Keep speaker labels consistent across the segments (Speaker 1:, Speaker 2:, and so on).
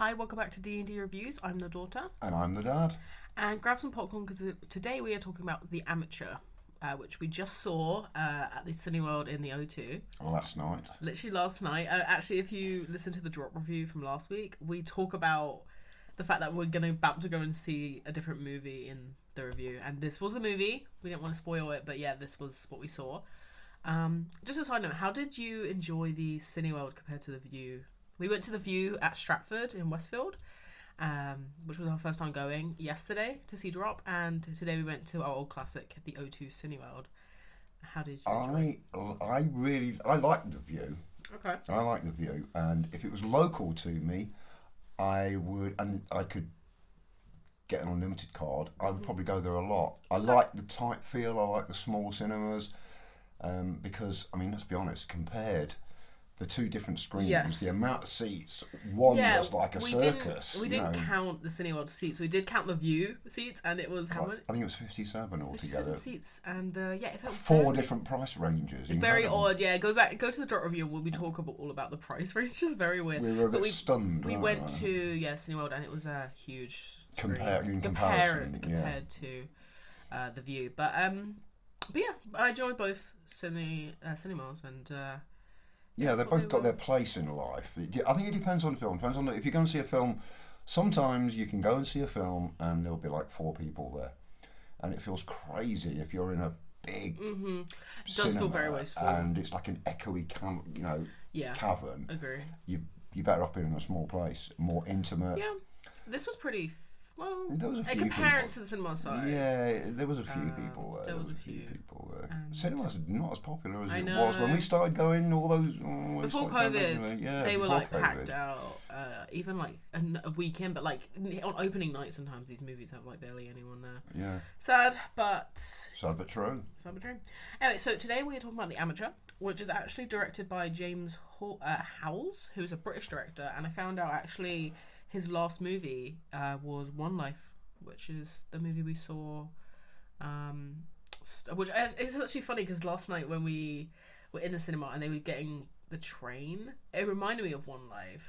Speaker 1: Hi, welcome back to D&D Reviews. I'm the daughter.
Speaker 2: And I'm the dad.
Speaker 1: And grab some popcorn because today we are talking about The Amateur, which we just saw at the Cineworld in the O2.
Speaker 2: Last night.
Speaker 1: Literally last night. Actually, if you listen to the drop review from last week, we talk about the fact that we're about to go and see a different movie in the review. And this was the movie. We didn't want to spoil it, but yeah, this was what we saw. Just a side note, how did you enjoy the Cineworld compared to the View? We went to the View at Stratford in Westfield, which was our first time going yesterday to see Drop, and today we went to our old classic, the O2 Cineworld. How did you enjoy it?
Speaker 2: I like the View.
Speaker 1: Okay.
Speaker 2: I like the View, and if it was local to me, I would, and I could get an unlimited card, I would probably go there a lot. I like the tight feel, I like the small cinemas, because, I mean, let's be honest, compared the two different screens, the amount of seats, one was like a circus.
Speaker 1: We didn't count the Cineworld seats. We did count the View seats, and it was how much?
Speaker 2: I think it was 57 altogether.
Speaker 1: 57 seats, and it felt
Speaker 2: four different price ranges.
Speaker 1: Very odd. Yeah, go to the drop review. We'll be talking all about the price ranges. Very weird.
Speaker 2: We were a bit stunned.
Speaker 1: We went to Cineworld, and it was a huge
Speaker 2: comparison
Speaker 1: compared to the View. But yeah, I enjoyed both cinemas and.
Speaker 2: Yeah, they've both got their place in life. I think it depends on the film. Depends on if you're going to see a film. Sometimes you can go and see a film and there'll be like 4 people there, and it feels crazy if you're in a big
Speaker 1: It does feel very wasteful,
Speaker 2: and it's like an echoey, cavern.
Speaker 1: Agree.
Speaker 2: You better off being in a small place, more intimate.
Speaker 1: Yeah, this was pretty. Well,
Speaker 2: there was a few
Speaker 1: compared to the cinema size.
Speaker 2: Yeah, there was a few people there.
Speaker 1: There was a
Speaker 2: few people there.
Speaker 1: And
Speaker 2: Cinema's not as popular as
Speaker 1: I
Speaker 2: it
Speaker 1: know.
Speaker 2: was when we started going. All those
Speaker 1: before COVID, they were like packed out. Even like a weekend, but like on opening night, sometimes these movies have like barely anyone there.
Speaker 2: Yeah.
Speaker 1: Sad, but
Speaker 2: true.
Speaker 1: Sad but true. Anyway, so today we're talking about The Amateur, which is actually directed by James Hawes, who's a British director, and I found out actually. His last movie was One Life, which is the movie we saw. Which is actually funny because last night when we were in the cinema and they were getting the train, it reminded me of One Life.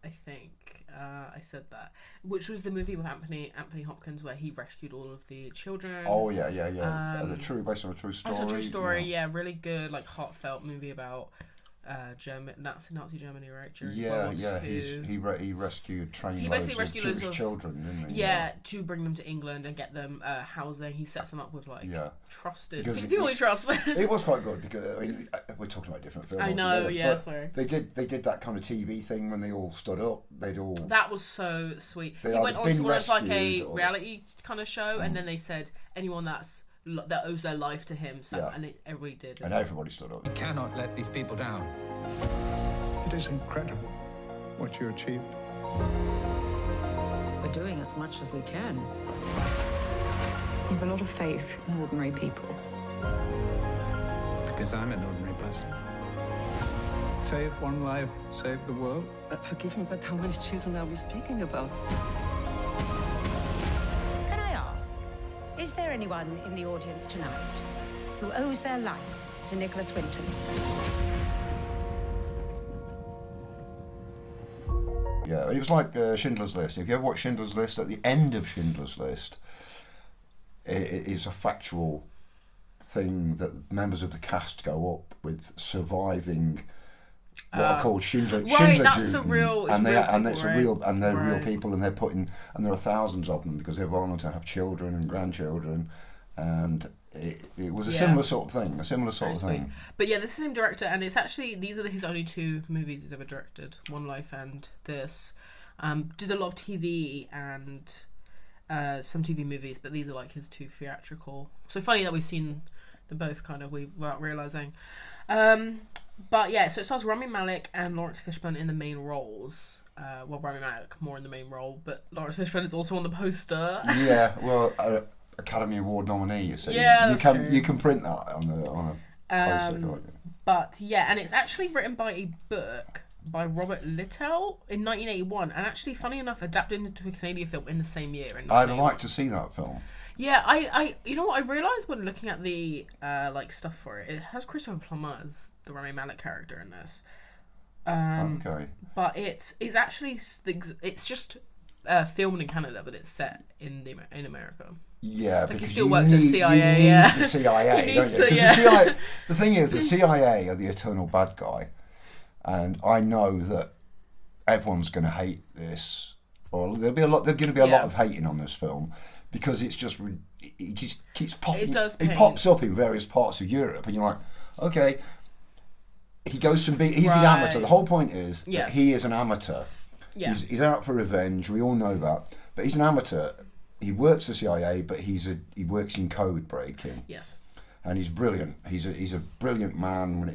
Speaker 1: I think I said that, which was the movie with Anthony Hopkins where he rescued all of the children.
Speaker 2: Oh yeah. Based on a true story.
Speaker 1: That's a true story. Yeah, really good, like heartfelt movie about. Nazi Germany, right?
Speaker 2: He rescued loads of Jewish children, didn't he?
Speaker 1: Yeah, to bring them to England and get them housing. He sets them up with trusted
Speaker 2: because
Speaker 1: people he trusts.
Speaker 2: It was quite good because I mean we're talking about different films.
Speaker 1: I know,
Speaker 2: altogether,
Speaker 1: sorry.
Speaker 2: They did that kind of TV thing when they all stood up.
Speaker 1: That was so sweet. He went on to was like a reality kind of show, and then they said anyone that owes their life to him, and everybody did.
Speaker 2: And everybody stood up.
Speaker 3: You cannot let these people down.
Speaker 4: It is incredible what you achieved.
Speaker 5: We're doing as much as we can. I have a lot of faith in ordinary people.
Speaker 3: Because I'm an ordinary person.
Speaker 4: Save one life, save the world.
Speaker 6: Forgive me, but how many children are we speaking about?
Speaker 7: Can I ask, is there anyone in the audience tonight who owes their life to Nicholas Winton?
Speaker 2: Yeah, it was like Schindler's List. If you ever watch Schindler's List, at the end of Schindler's List, it is a factual thing that members of the cast go up with surviving what are called Schindler
Speaker 1: that's the real,
Speaker 2: they're real people, and there are thousands of them because they've gone on to have children and grandchildren, and it was a similar sort of thing.
Speaker 1: But yeah, this is the same director, and it's actually these are his only 2 movies he's ever directed: One Life and this. Did a lot of TV and some TV movies, but these are like his 2 theatrical. So funny that we've seen them both, kind of without realizing. But yeah, so it stars Rami Malek and Laurence Fishburne in the main roles. Rami Malek more in the main role, but Laurence Fishburne is also on the poster.
Speaker 2: Yeah, well, Academy Award nominee. You see,
Speaker 1: true.
Speaker 2: You can print that on a poster.
Speaker 1: But yeah, and it's actually written by a book by Robert Littell in 1981, and actually, funny enough, adapted into a Canadian film in the same year.
Speaker 2: I'd like to see that film.
Speaker 1: Yeah, I you know what I realised when looking at the stuff for it, it has Christopher Plummer as the Rami Malek character in this.
Speaker 2: Okay.
Speaker 1: But it's actually it's just filmed in Canada, but it's set in America.
Speaker 2: Yeah,
Speaker 1: Like he
Speaker 2: because
Speaker 1: still
Speaker 2: you
Speaker 1: works
Speaker 2: need,
Speaker 1: at CIA.
Speaker 2: you need
Speaker 1: Yeah,
Speaker 2: the CIA,
Speaker 1: He
Speaker 2: don't
Speaker 1: needs
Speaker 2: you?
Speaker 1: to,
Speaker 2: 'Cause
Speaker 1: yeah.
Speaker 2: the CIA, the thing is, the CIA are the eternal bad guy, and I know that everyone's going to hate this, or there'll be a lot. There's going to be a lot
Speaker 1: Yeah.
Speaker 2: of hating on this film because it's just it just keeps popping.
Speaker 1: It does
Speaker 2: It
Speaker 1: paint.
Speaker 2: pops up in various parts of Europe, and you're like, okay. He goes from being he's the
Speaker 1: Right.
Speaker 2: amateur. The whole point is
Speaker 1: Yes.
Speaker 2: that he is an amateur.
Speaker 1: Yeah.
Speaker 2: He's out for revenge. We all know that, but he's an amateur. He works for CIA, but he works in code breaking.
Speaker 1: Yes.
Speaker 2: And he's brilliant. He's a brilliant man when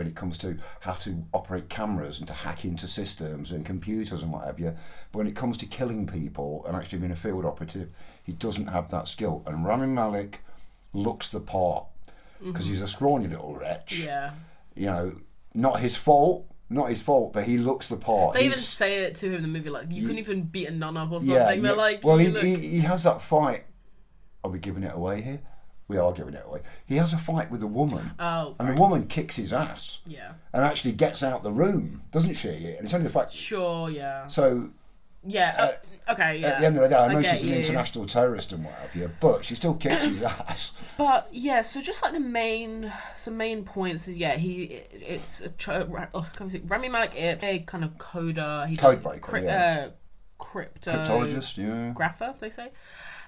Speaker 2: it comes to how to operate cameras and to hack into systems and computers and what have you. But when it comes to killing people and actually being a field operative, he doesn't have that skill. And Rami Malek looks the part because he's a scrawny little wretch.
Speaker 1: Yeah.
Speaker 2: You know, not his fault, but he looks the part.
Speaker 1: They even say it to him in the movie, like, you couldn't even beat a nun up or something.
Speaker 2: Yeah,
Speaker 1: They're like,
Speaker 2: well,
Speaker 1: you look...
Speaker 2: he has that fight. Are we giving it away here? We are giving it away. He has a fight with a woman.
Speaker 1: Oh,
Speaker 2: and
Speaker 1: right.
Speaker 2: the woman kicks his ass.
Speaker 1: Yeah.
Speaker 2: And actually gets out the room, doesn't she? And it's only the fact.
Speaker 1: Sure, yeah.
Speaker 2: So.
Speaker 1: Yeah, okay, yeah.
Speaker 2: At the end of the day, I know
Speaker 1: get
Speaker 2: she's an
Speaker 1: you.
Speaker 2: international terrorist and what have you, but she still kicks his ass.
Speaker 1: But yeah, so just like some main points is Rami Malek, a kind of coder,
Speaker 2: Code breaker,
Speaker 1: cryptologist,
Speaker 2: yeah,
Speaker 1: grapher, they say,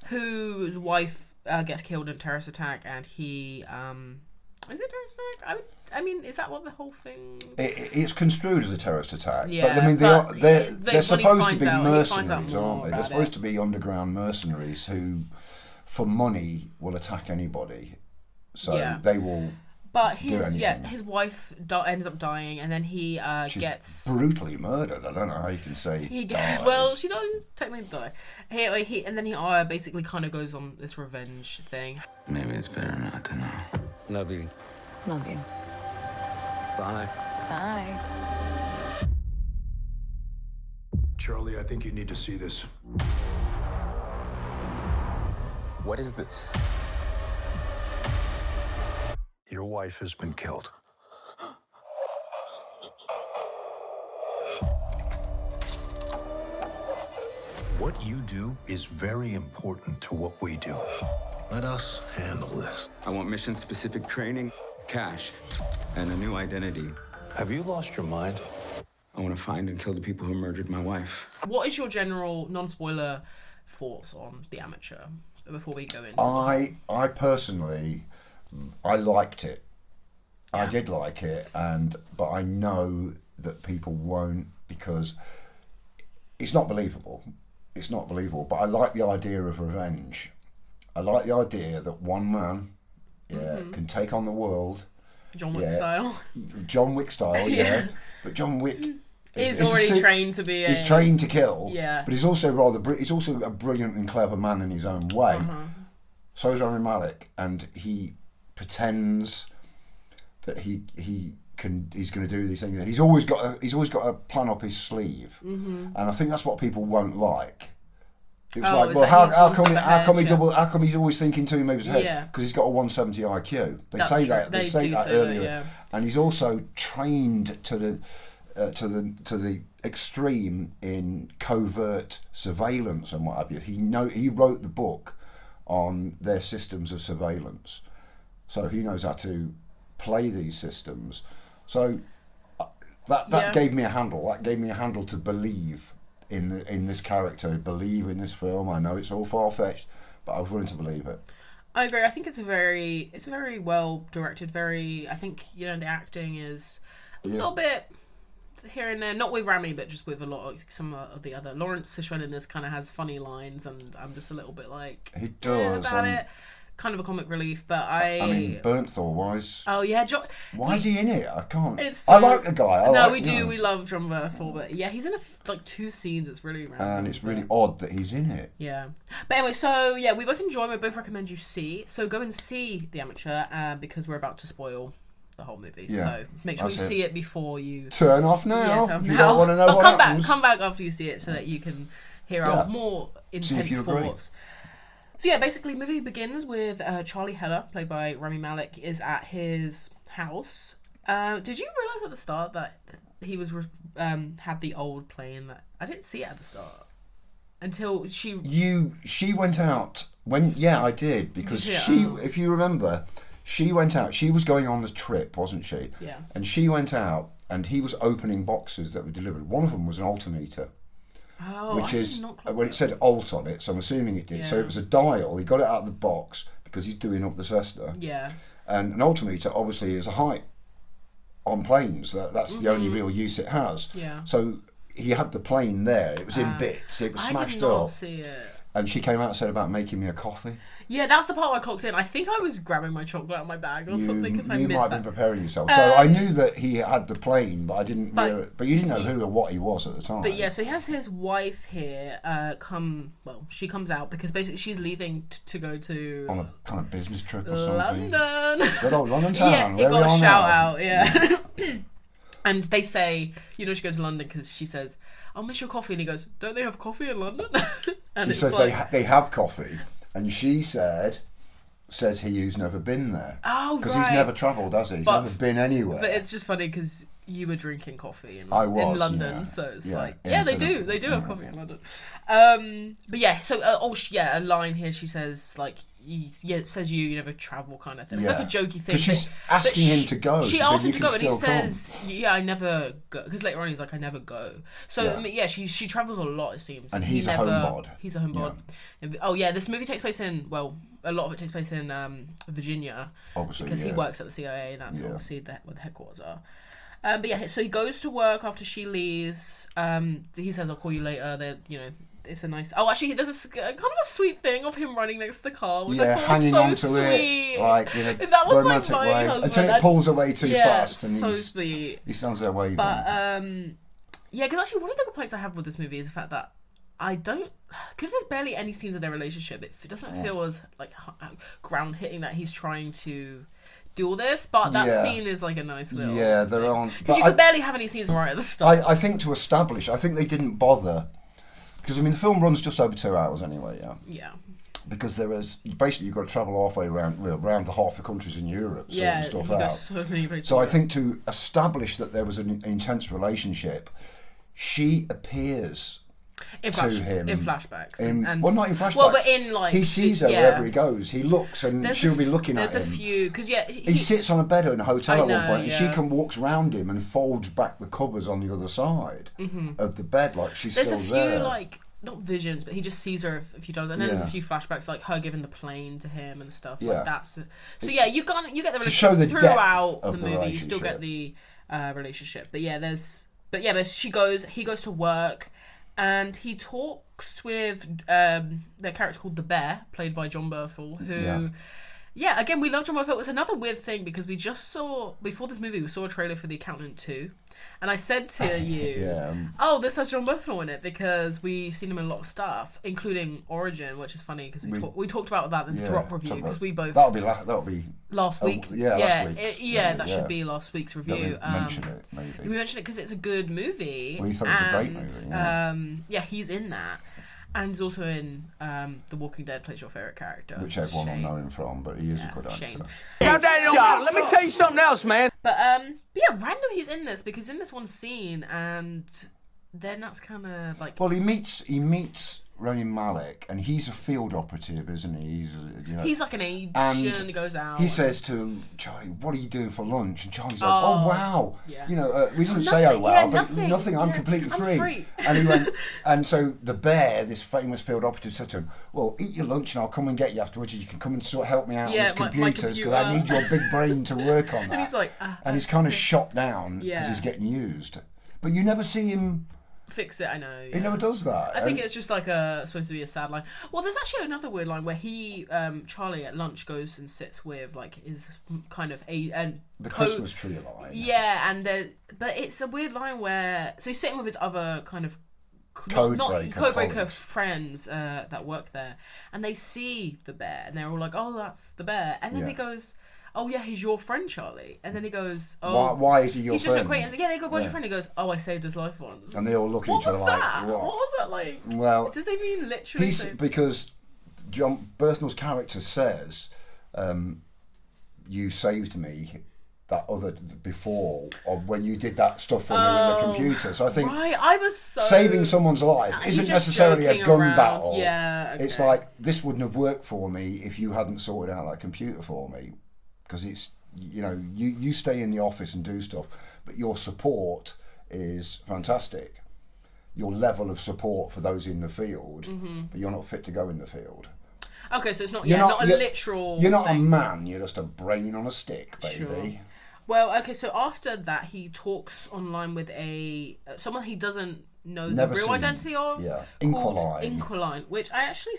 Speaker 1: whose wife gets killed in a terrorist attack, and he is it a terrorist attack? I mean, is that what the whole thing?
Speaker 2: It's construed as a terrorist attack,
Speaker 1: Yeah,
Speaker 2: but I mean they're supposed to be mercenaries, aren't they? They're supposed to be underground mercenaries who, for money, will attack anybody. So they will.
Speaker 1: But
Speaker 2: do anything.
Speaker 1: his wife ends up dying, and then he gets
Speaker 2: brutally murdered. I don't know how you can say dies.
Speaker 1: Well, she does technically die. And then he basically kind of goes on this revenge thing.
Speaker 3: Maybe it's better not to know.
Speaker 8: Love you.
Speaker 5: Love you.
Speaker 8: Bye.
Speaker 5: Bye.
Speaker 4: Charlie, I think you need to see this.
Speaker 3: What is this?
Speaker 4: Your wife has been killed. What you do is very important to what we do. Let us handle this.
Speaker 3: I want mission-specific training, cash, and a new identity.
Speaker 4: Have you lost your mind?
Speaker 3: I want to find and kill the people who murdered my wife.
Speaker 1: What is your general non-spoiler thoughts on The Amateur before we go into
Speaker 2: I personally, I liked it.
Speaker 1: Yeah.
Speaker 2: I did like it, but I know that people won't because it's not believable. It's not believable, but I like the idea of revenge. I like the idea that one man can take on the world.
Speaker 1: John Wick style.
Speaker 2: John Wick style, yeah. But John Wick
Speaker 1: is already trained to be.
Speaker 2: He's trained to kill.
Speaker 1: Yeah.
Speaker 2: But he's also he's also a brilliant and clever man in his own way. So is Rami Malek, and he pretends that he's going to do these things. And he's always got a plan up his sleeve, and I think that's what people won't like. It's like, well, how come he's always thinking 2 moves ahead?
Speaker 1: Yeah.
Speaker 2: Because he's got a 170 IQ. They
Speaker 1: That's
Speaker 2: say
Speaker 1: true.
Speaker 2: that. They say that
Speaker 1: say
Speaker 2: earlier,
Speaker 1: that, yeah.
Speaker 2: and he's also trained to the extreme in covert surveillance and what have you. He wrote the book on their systems of surveillance, so he knows how to play these systems. So that gave me a handle. That gave me a handle to believe in this character, believe in this film. I know it's all far-fetched, but I was willing to believe it.
Speaker 1: I agree. I think it's a very well directed. I think the acting is a little bit here and there, not with Rami, but just with a lot of some of the other. Laurence Fishburne in this kind of has funny lines, and I'm just a little bit like
Speaker 2: he does
Speaker 1: about it. Kind of a comic relief, but I
Speaker 2: mean, Burnt Thor wise.
Speaker 1: Oh yeah,
Speaker 2: why is he in it? I can't.
Speaker 1: It's
Speaker 2: I like the guy.
Speaker 1: We love John Bernthal, but yeah, he's in like 2 scenes. It's really random,
Speaker 2: and it's really odd that he's in it.
Speaker 1: Yeah, but anyway, so yeah, we both enjoy. We both recommend you see. So go and see The Amateur, because we're about to spoil the whole movie.
Speaker 2: Yeah,
Speaker 1: so make sure you see it before you
Speaker 2: turn off now.
Speaker 1: Yeah,
Speaker 2: if you don't want to know what happens.
Speaker 1: Come back after you see it, so that you can hear our more intense thoughts. So yeah, basically, movie begins with Charlie Heller, played by Rami Malek, is at his house Did you realise at the start that he was had the old plane? That I didn't see it at the start until she.
Speaker 2: She went out when I did because if you remember, she went out. She was going on this trip, wasn't she?
Speaker 1: Yeah.
Speaker 2: And she went out, and he was opening boxes that were delivered. One of them was an altimeter.
Speaker 1: Oh,
Speaker 2: which
Speaker 1: I
Speaker 2: is
Speaker 1: did not clock
Speaker 2: when it
Speaker 1: that.
Speaker 2: said alt on it, so I'm assuming it did. So
Speaker 1: Yeah.
Speaker 2: it was a dial. He got it out of the box because he's doing up the Cessna.
Speaker 1: Yeah.
Speaker 2: And an altimeter obviously is a height on planes. That's the only real use it has.
Speaker 1: Yeah.
Speaker 2: So he had the plane there. It was in bits. It was
Speaker 1: I
Speaker 2: smashed
Speaker 1: did not
Speaker 2: up.
Speaker 1: see it.
Speaker 2: And she came out and said about making me a coffee.
Speaker 1: Yeah, that's the part where I clocked in. I think I was grabbing my chocolate out of my bag or something because I
Speaker 2: You
Speaker 1: missed
Speaker 2: might have
Speaker 1: that.
Speaker 2: been preparing yourself. So I knew that he had the plane, but I didn't. But you didn't know who or what he was at the time.
Speaker 1: But yeah, so he has his wife here. She comes out because basically she's leaving to go to
Speaker 2: on a kind of business trip or something.
Speaker 1: London.
Speaker 2: Good old London town.
Speaker 1: Yeah,
Speaker 2: where
Speaker 1: it
Speaker 2: we
Speaker 1: got
Speaker 2: are
Speaker 1: a shout
Speaker 2: now.
Speaker 1: out. Yeah. And they say, she goes to London because she says, "I'll miss your coffee," and he goes, "Don't they have coffee in London?" And
Speaker 2: He
Speaker 1: it's
Speaker 2: says
Speaker 1: like,
Speaker 2: they have coffee, and she says he's never been there.
Speaker 1: Oh,
Speaker 2: because
Speaker 1: right.
Speaker 2: he's never travelled, has he? He's
Speaker 1: But-
Speaker 2: never been anywhere.
Speaker 1: But it's just funny because you were drinking coffee in
Speaker 2: was,
Speaker 1: London,
Speaker 2: yeah.
Speaker 1: so it's
Speaker 2: Yeah,
Speaker 1: like, yeah, they
Speaker 2: infinitely.
Speaker 1: do have coffee in London. But yeah, so a line here she says like, it says you never travel kind of thing. It's like a jokey thing.
Speaker 2: Because she's
Speaker 1: but
Speaker 2: asking him to go.
Speaker 1: She
Speaker 2: said,
Speaker 1: asked him
Speaker 2: "You
Speaker 1: to
Speaker 2: can
Speaker 1: go, and he
Speaker 2: still come."
Speaker 1: says, "Yeah, I never go." Because later on he's like, "I never go." So
Speaker 2: Yeah.
Speaker 1: I mean, yeah, she travels a lot. It seems.
Speaker 2: And he's a homebod.
Speaker 1: He's a homebod. Oh yeah, this movie takes place in a lot of it takes place in Virginia,
Speaker 2: Obviously,
Speaker 1: because he
Speaker 2: yeah.
Speaker 1: works at the CIA, and that's
Speaker 2: Yeah.
Speaker 1: obviously where the headquarters are. But yeah, so he goes to work after she leaves. He says, "I'll call you later." It's a nice. Oh, actually, he does kind of a sweet thing of him running next to the car, which I thought
Speaker 2: hanging
Speaker 1: was
Speaker 2: onto
Speaker 1: so sweet.
Speaker 2: it, like in a
Speaker 1: That was like
Speaker 2: romantic
Speaker 1: my
Speaker 2: way,
Speaker 1: husband.
Speaker 2: until it pulls away too fast,
Speaker 1: it's
Speaker 2: and
Speaker 1: so sweet.
Speaker 2: he stands there waving.
Speaker 1: But yeah, because actually one of the complaints I have with this movie is the fact that because there's barely any scenes of their relationship. It doesn't feel as like ground hitting that he's trying to do all this. But that scene is like a nice little.
Speaker 2: Yeah, there aren't.
Speaker 1: Because you could barely have any scenes right at the start.
Speaker 2: I think to establish, I think they didn't bother. Because I mean, the film runs just over 2 hours anyway. Yeah.
Speaker 1: Yeah.
Speaker 2: Because there is basically you've got to travel halfway around the half the countries in Europe, sorting stuff
Speaker 1: you go
Speaker 2: out.
Speaker 1: so many places.
Speaker 2: So I think to establish that there was an intense relationship, she appears
Speaker 1: in
Speaker 2: to him
Speaker 1: in flashbacks.
Speaker 2: well, not in flashbacks.
Speaker 1: Well, but in like
Speaker 2: he sees her wherever he goes. He looks, and
Speaker 1: There's
Speaker 2: she'll be looking at him.
Speaker 1: There's a few because
Speaker 2: He sits on a bed in a hotel at one point, and she
Speaker 1: yeah.
Speaker 2: walks round him and folds back the covers on the other side of the bed, like she's
Speaker 1: There's
Speaker 2: still
Speaker 1: a few
Speaker 2: there.
Speaker 1: like not visions, but he just sees her a few times, and then there's a
Speaker 2: Yeah.
Speaker 1: few flashbacks like her giving the plane to him and stuff.
Speaker 2: Yeah.
Speaker 1: Like that's so yeah, you get the
Speaker 2: to show
Speaker 1: relationship
Speaker 2: the
Speaker 1: throughout
Speaker 2: depth of
Speaker 1: the
Speaker 2: the
Speaker 1: movie. You still get the relationship, but he goes to work, and he talks with their character called the Bear, played by John Berthel, who. Yeah, again, we love John Berthel. It's another weird thing because we just saw, before this movie, we saw a trailer for The Accountant 2. And I said to you, oh, this has John Berthel in it because we've seen him in a lot of stuff, including Origin, which is funny because we talked about that in the drop review because we both...
Speaker 2: That'll be
Speaker 1: last week.
Speaker 2: last week.
Speaker 1: That should be last week's review.
Speaker 2: We mentioned it, maybe.
Speaker 1: We mentioned it because it's a good movie.
Speaker 2: We thought it was a great movie,
Speaker 1: yeah, he's in that. And he's also in The Walking Dead, plays your favourite character.
Speaker 2: Which everyone will know him from, but he is a good actor.
Speaker 9: Let me tell you something else, man.
Speaker 1: But yeah, random he's in this because in this one scene, and then that's kind of like.
Speaker 2: Well, he meets Rami Malek, and he's a field operative, isn't he?
Speaker 1: He's like an agent.
Speaker 2: And
Speaker 1: he goes out.
Speaker 2: He says to Charlie, "What are you doing for lunch?" And Charlie's like, "Oh wow."
Speaker 1: Yeah.
Speaker 2: We didn't say "Oh wow," but
Speaker 1: nothing.
Speaker 2: nothing. I'm completely free. And he went, and so the Bear, this famous field operative, said to him, "Well, eat your lunch, and I'll come and get you afterwards. You can come and help me out on this computers because I need your big brain to work on that."
Speaker 1: And he's like,
Speaker 2: and he's kind of shot down because he's getting used. But you never see him
Speaker 1: fix it. I know.
Speaker 2: He never does that.
Speaker 1: I think it's just like supposed to be a sad line. Well, there's actually another weird line where Charlie at lunch goes and sits with like his kind of
Speaker 2: the Christmas tree line.
Speaker 1: Yeah, but it's a weird line where he's sitting with his other kind of codebreaker friends that work there, and they see the Bear, and they're all like, "Oh, that's the Bear," and then he goes, "Oh yeah, he's your friend, Charlie." And then he goes, "Oh,
Speaker 2: why is he your
Speaker 1: he's
Speaker 2: friend?"
Speaker 1: Just acquaintance. Yeah, they go, "What's your friend?" He goes, "Oh, I saved his life once."
Speaker 2: And they all look at each other like,
Speaker 1: "What was that like?"
Speaker 2: Well,
Speaker 1: did they mean literally?
Speaker 2: Because John Berthel's character says, "You saved me." that other before, or when you did that stuff when you were in the computer. So I think
Speaker 1: right, I was so
Speaker 2: saving someone's life
Speaker 1: he's
Speaker 2: isn't
Speaker 1: just
Speaker 2: necessarily a
Speaker 1: joking
Speaker 2: gun
Speaker 1: around.
Speaker 2: battle.
Speaker 1: Yeah, okay.
Speaker 2: It's like, this wouldn't have worked for me if you hadn't sorted out that computer for me, because it's, you know, you stay in the office and do stuff, but your support is fantastic. Your level of support for those in the field, but you're not fit to go in the field.
Speaker 1: Okay, so it's not not a literal.
Speaker 2: You're not
Speaker 1: thing.
Speaker 2: a man. You're just a brain on a stick, baby.
Speaker 1: Sure. Well, okay, so after that, he talks online with someone he doesn't know the real identity of.
Speaker 2: Yeah,
Speaker 1: called
Speaker 2: Inquiline.
Speaker 1: Inquiline, which I actually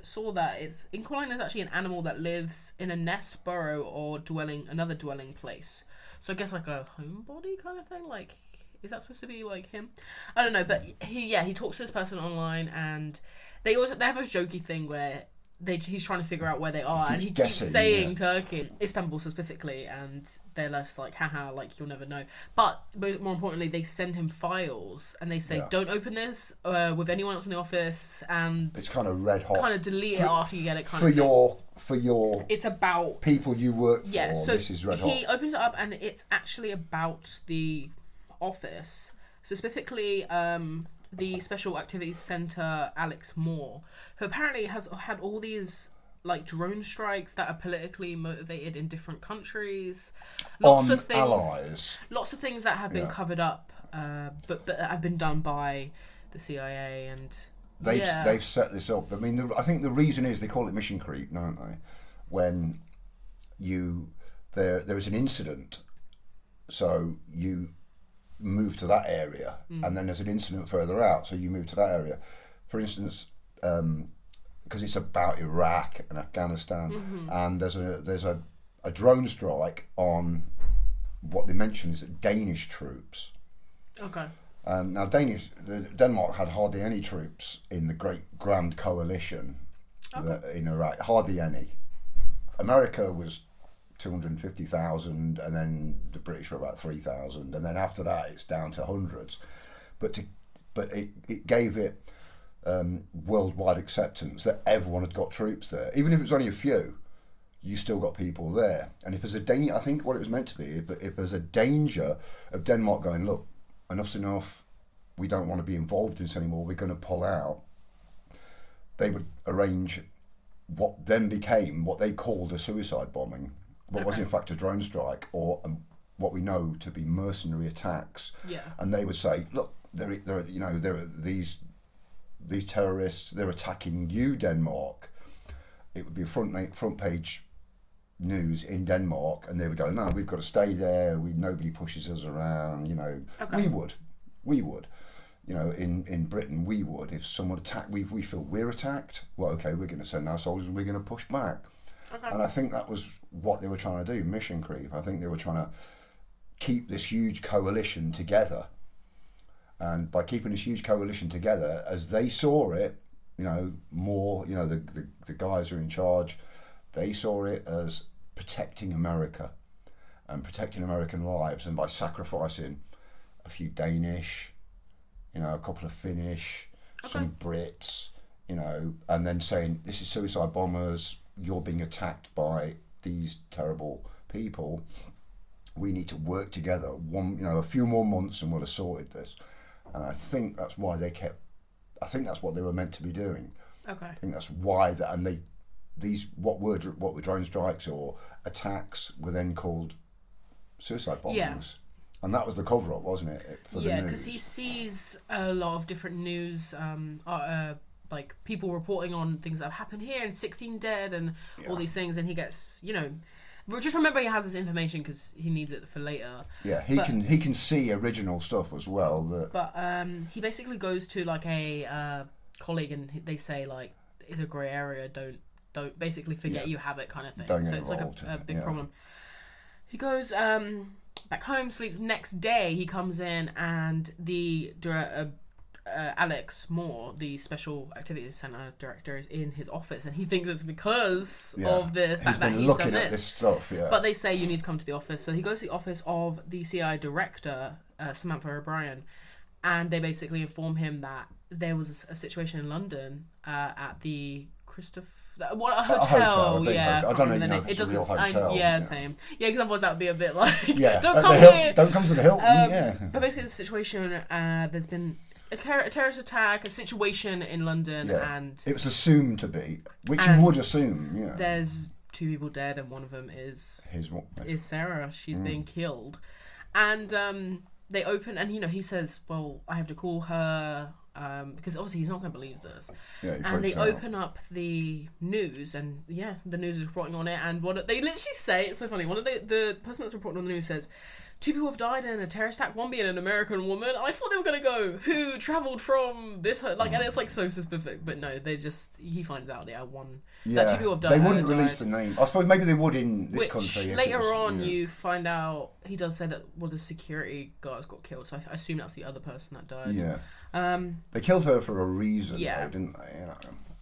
Speaker 1: saw that Inquiline is actually an animal that lives in a nest, burrow, or another dwelling place. So I guess like a homebody kind of thing. Like, is that supposed to be like him? I don't know, but he talks to this person online, and they have a jokey thing where he's trying to figure out where they are, and he keeps saying Turkey, Istanbul specifically, and they're just like, haha, like, you'll never know. But more importantly, they send him files, and they say, don't open this with anyone else in the office, and
Speaker 2: it's kind of red hot.
Speaker 1: Kind of delete it after you get it.
Speaker 2: For your
Speaker 1: it's about
Speaker 2: people you work for.
Speaker 1: Yeah, so
Speaker 2: this is red hot.
Speaker 1: He opens it up, and it's actually about the office, specifically the Special Activities Center Alex Moore, who apparently has had all these like drone strikes that are politically motivated in different countries. Lots of things that have been covered up, but have been done by the CIA, and
Speaker 2: they've set this up. I mean, I think the reason is they call it mission creep, don't they? When there is an incident, so you move to that area, and then there's an incident further out, so you move to that area. For instance, because it's about Iraq and Afghanistan, and there's a drone strike on what they mention is Danish troops.
Speaker 1: Okay.
Speaker 2: Now Denmark had hardly any troops in the Great Grand Coalition in Iraq, hardly any. America was 250,000, and then the British were about 3,000, and then after that it's down to hundreds. But it gave it worldwide acceptance that everyone had got troops there, even if it was only a few. You still got people there, and if there's a danger, I think what it was meant to be, if there's a danger of Denmark going, look, enough's enough, we don't want to be involved in this anymore, we're going to pull out, they would arrange what then became what they called a suicide bombing. What was in fact a drone strike, or what we know to be mercenary attacks. Yeah. And they would say, look, there are these terrorists. They're attacking you, Denmark. It would be front page news in Denmark, and they would go, no, we've got to stay there. Nobody pushes us around. You know, we would. You know, in Britain, we would. If someone attacked, we feel we're attacked. Well, okay, we're going to send our soldiers, and we're going to push back. Okay. And I think that was what they were trying to do, mission creep. I think they were trying to keep this huge coalition together. And by keeping this huge coalition together, as they saw it, you know, more, you know, the guys who are in charge, they saw it as protecting America and protecting American lives, and by sacrificing a few Danish, you know, a couple of Finnish, some Brits, you know, and then saying, this is suicide bombers, you're being attacked by these terrible people, we need to work together, a few more months and we'll have sorted this. And I think that's why that's what they were meant to be doing. Okay. I think that's why what were drone strikes or attacks were then called suicide bombings. Yeah. And that was the cover-up, wasn't it? For the news.
Speaker 1: Because he sees a lot of different news, like people reporting on things that have happened here and 16 dead and all these things, and he gets, you know, just remember he has this information because he needs it for later.
Speaker 2: Yeah, he can see original stuff as well.
Speaker 1: But he basically goes to like a colleague, and they say like, it's a grey area, don't basically forget you have it kind of thing. So it's like a big problem. He goes back home, sleeps. Next day he comes in, and the Alex Moore, the Special Activities Center director, is in his office, and he thinks it's because of the fact that he's
Speaker 2: looking
Speaker 1: done
Speaker 2: at this stuff. Yeah.
Speaker 1: But they say you need to come to the office, so he goes to the office of the CIA director, Samantha O'Brien, and they basically inform him that there was a situation in London at the What a
Speaker 2: A hotel,
Speaker 1: hotel?
Speaker 2: a big
Speaker 1: Yeah,
Speaker 2: hotel. I don't even know if
Speaker 1: It
Speaker 2: it's a real
Speaker 1: doesn't.
Speaker 2: hotel.
Speaker 1: Yeah, same. Yeah, because otherwise that would be a bit like.
Speaker 2: Yeah,
Speaker 1: Don't
Speaker 2: at
Speaker 1: come
Speaker 2: the
Speaker 1: here.
Speaker 2: Don't come to the Hilton. Yeah.
Speaker 1: But basically, the situation. There's been a terrorist attack, a situation in London,
Speaker 2: Yeah.
Speaker 1: and
Speaker 2: It was assumed to be, which
Speaker 1: And
Speaker 2: you would assume. Yeah.
Speaker 1: there's 2 people dead, and one of them is
Speaker 2: His what?
Speaker 1: Sarah. She's being killed, and they open, and he says, "Well, I have to call her." Because obviously he's not going to believe this.
Speaker 2: Yeah, he
Speaker 1: and they
Speaker 2: freaks out.
Speaker 1: open up the news, and the news is reporting on it. And they literally say, it's so funny. One of the person that's reporting on the news says, 2 people have died in a terrorist attack. One being an American woman. I thought they were going to go, who travelled from this? And it's like so specific, but no, he finds out. One.
Speaker 2: Yeah,
Speaker 1: that 2 people have died.
Speaker 2: they wouldn't release the name. I suppose maybe they would in this
Speaker 1: Which,
Speaker 2: country. If
Speaker 1: later
Speaker 2: it was,
Speaker 1: on, you find out he does say that one of the security guards got killed. So I assume that's the other person that died.
Speaker 2: Yeah.
Speaker 1: Um,
Speaker 2: They killed her for a reason,
Speaker 1: Yeah.
Speaker 2: though, didn't they?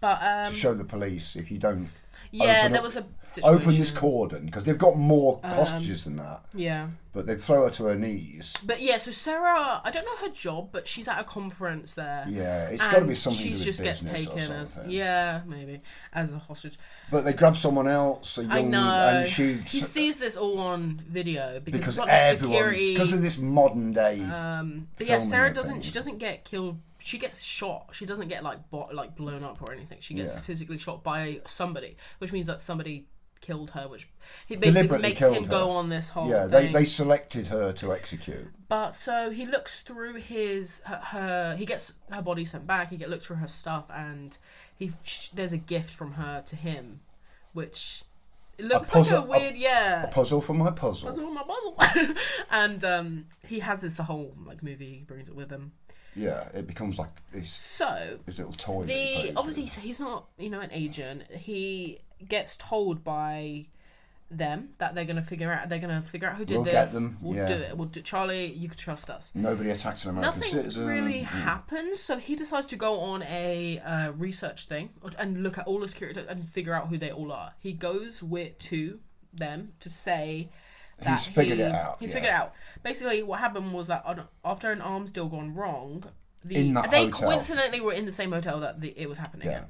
Speaker 1: but
Speaker 2: to show the police if you don't.
Speaker 1: there was a situation.
Speaker 2: Open this cordon because they've got more hostages than that.
Speaker 1: Yeah.
Speaker 2: But they throw her to her knees.
Speaker 1: But yeah, so Sarah, I don't know her job, but she's at a conference there.
Speaker 2: Yeah, it's got to be
Speaker 1: and
Speaker 2: something to do
Speaker 1: she
Speaker 2: with
Speaker 1: just gets
Speaker 2: business or
Speaker 1: taken as
Speaker 2: something.
Speaker 1: maybe as a hostage.
Speaker 2: But they grab someone else, a young,
Speaker 1: I know.
Speaker 2: and she
Speaker 1: He sees this all on video
Speaker 2: because
Speaker 1: it's
Speaker 2: everyone's
Speaker 1: security.
Speaker 2: because of this modern day.
Speaker 1: But yeah,
Speaker 2: filming
Speaker 1: Sarah
Speaker 2: of
Speaker 1: doesn't.
Speaker 2: things.
Speaker 1: She doesn't get killed. She gets shot. She doesn't get like blown up or anything. She gets
Speaker 2: Yeah.
Speaker 1: physically shot by somebody, which means that somebody killed her. Which he basically
Speaker 2: Deliberately
Speaker 1: makes
Speaker 2: killed
Speaker 1: him
Speaker 2: her.
Speaker 1: go on this whole.
Speaker 2: Yeah,
Speaker 1: thing.
Speaker 2: they selected her to execute.
Speaker 1: But so he looks through her. He gets her body sent back. He looks through her stuff, and there's a gift from her to him, which it looks like a weird
Speaker 2: A puzzle for my puzzle.
Speaker 1: puzzle my puzzle. And he has this the whole movie. He brings it with him.
Speaker 2: Yeah, it becomes like this.
Speaker 1: So
Speaker 2: Little toy. that he plays
Speaker 1: obviously
Speaker 2: with.
Speaker 1: he's not an agent. He gets told by them that they're gonna figure out who did
Speaker 2: We'll
Speaker 1: this.
Speaker 2: get them,
Speaker 1: We'll
Speaker 2: yeah.
Speaker 1: do it. We'll do Charlie. You can trust us.
Speaker 2: Nobody attacks an American
Speaker 1: Nothing
Speaker 2: citizen.
Speaker 1: really happens, so he decides to go on a research thing and look at all the security and figure out who they all are. He goes to them to say that
Speaker 2: He's figured it out.
Speaker 1: He's
Speaker 2: yeah.
Speaker 1: figured it out. Basically, what happened was that after an arms deal gone wrong,
Speaker 2: In that
Speaker 1: they
Speaker 2: hotel.
Speaker 1: coincidentally were in the same hotel that it was happening
Speaker 2: Yeah.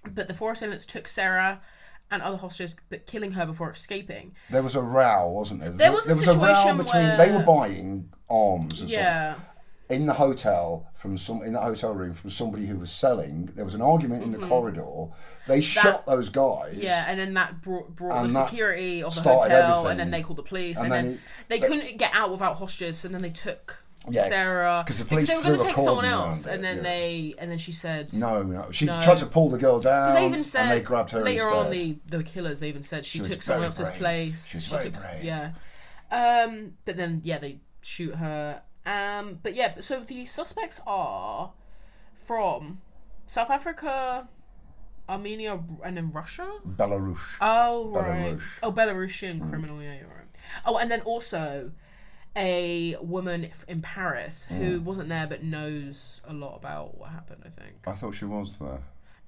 Speaker 1: in. But the 4 assailants took Sarah and other hostages, but killing her before escaping.
Speaker 2: There was a row, wasn't there?
Speaker 1: There was a
Speaker 2: a row
Speaker 1: situation
Speaker 2: between.
Speaker 1: where-
Speaker 2: They were buying arms and
Speaker 1: Yeah.
Speaker 2: stuff in the hotel in that hotel room from somebody who was selling. There was an argument in the corridor. They shot those guys.
Speaker 1: Yeah, and then that brought
Speaker 2: And
Speaker 1: the
Speaker 2: that
Speaker 1: security of the
Speaker 2: started
Speaker 1: hotel,
Speaker 2: everything.
Speaker 1: and then they called the police,
Speaker 2: And
Speaker 1: and
Speaker 2: then
Speaker 1: then they couldn't get out without hostages, and then they took
Speaker 2: Yeah,
Speaker 1: Sarah
Speaker 2: 'cause the police
Speaker 1: they were
Speaker 2: threw
Speaker 1: going to
Speaker 2: a
Speaker 1: take
Speaker 2: cordon
Speaker 1: someone else,
Speaker 2: around
Speaker 1: and
Speaker 2: it,
Speaker 1: then
Speaker 2: yeah.
Speaker 1: and then she said
Speaker 2: No. She
Speaker 1: No.
Speaker 2: tried to pull the girl down.
Speaker 1: They even said
Speaker 2: and they grabbed her
Speaker 1: later
Speaker 2: instead.
Speaker 1: on the killers. They even said she
Speaker 2: was
Speaker 1: took someone
Speaker 2: very
Speaker 1: else's
Speaker 2: brave.
Speaker 1: place.
Speaker 2: She was
Speaker 1: She
Speaker 2: very
Speaker 1: took-
Speaker 2: brave.
Speaker 1: Yeah. But then they shoot her. But yeah. So the suspects are from South Africa, Armenia, and then Russia.
Speaker 2: Belarus.
Speaker 1: Oh right.
Speaker 2: Belarus.
Speaker 1: Oh, Belarusian criminal. Yeah, you're right. Oh, and then also a woman in Paris who wasn't there but knows a lot about what happened. I think.
Speaker 2: I thought she was there.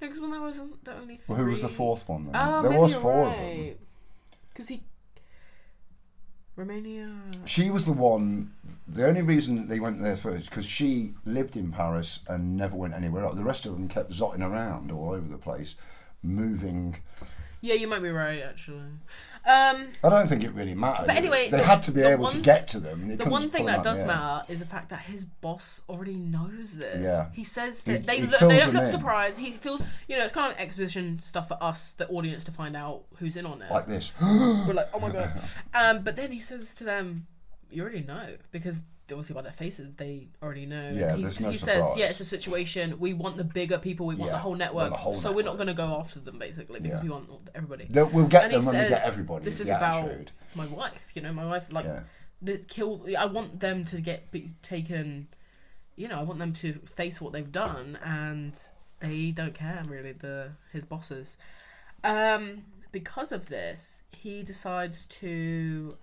Speaker 1: No, because when there wasn't the only.
Speaker 2: Well, who was the
Speaker 1: three-
Speaker 2: 4th one then?
Speaker 1: Oh,
Speaker 2: there
Speaker 1: maybe
Speaker 2: was
Speaker 1: you're
Speaker 2: 4 of them.
Speaker 1: right. Because Romania.
Speaker 2: She was the one. The only reason that they went there first because she lived in Paris and never went anywhere else. The rest of them kept zotting around all over the place, moving.
Speaker 1: Yeah, you might be right actually.
Speaker 2: I don't think it really mattered.
Speaker 1: But anyway,
Speaker 2: they had to be able to
Speaker 1: one-
Speaker 2: get to them. They
Speaker 1: The
Speaker 2: couldn't
Speaker 1: one
Speaker 2: just
Speaker 1: thing
Speaker 2: pull them
Speaker 1: that
Speaker 2: out
Speaker 1: does
Speaker 2: in the air.
Speaker 1: matter is the fact that his boss already knows this.
Speaker 2: Yeah.
Speaker 1: He says
Speaker 2: He-
Speaker 1: that they
Speaker 2: he
Speaker 1: look,
Speaker 2: fills
Speaker 1: they don't
Speaker 2: them
Speaker 1: look
Speaker 2: in.
Speaker 1: surprised. He feels, it's kind of exposition stuff for us, the audience, to find out who's in on it.
Speaker 2: Like this.
Speaker 1: We're like, oh my god. But then he says to them, "You already know," because obviously by their faces they already know.
Speaker 2: Yeah,
Speaker 1: And
Speaker 2: there's no
Speaker 1: he says,
Speaker 2: surprise.
Speaker 1: "Yeah, it's a situation. We want the bigger people. We want
Speaker 2: Yeah,
Speaker 1: the whole
Speaker 2: we want
Speaker 1: network.
Speaker 2: the whole
Speaker 1: so we're not
Speaker 2: network."
Speaker 1: going to go after them basically because
Speaker 2: Yeah.
Speaker 1: we want everybody."
Speaker 2: We'll get
Speaker 1: And
Speaker 2: them
Speaker 1: he
Speaker 2: when we get
Speaker 1: says,
Speaker 2: everybody.
Speaker 1: This is
Speaker 2: the
Speaker 1: about
Speaker 2: attitude.
Speaker 1: my wife. My wife
Speaker 2: Yeah.
Speaker 1: I want them to be taken. I want them to face what they've done, and they don't care really. His bosses. Because of this, he decides to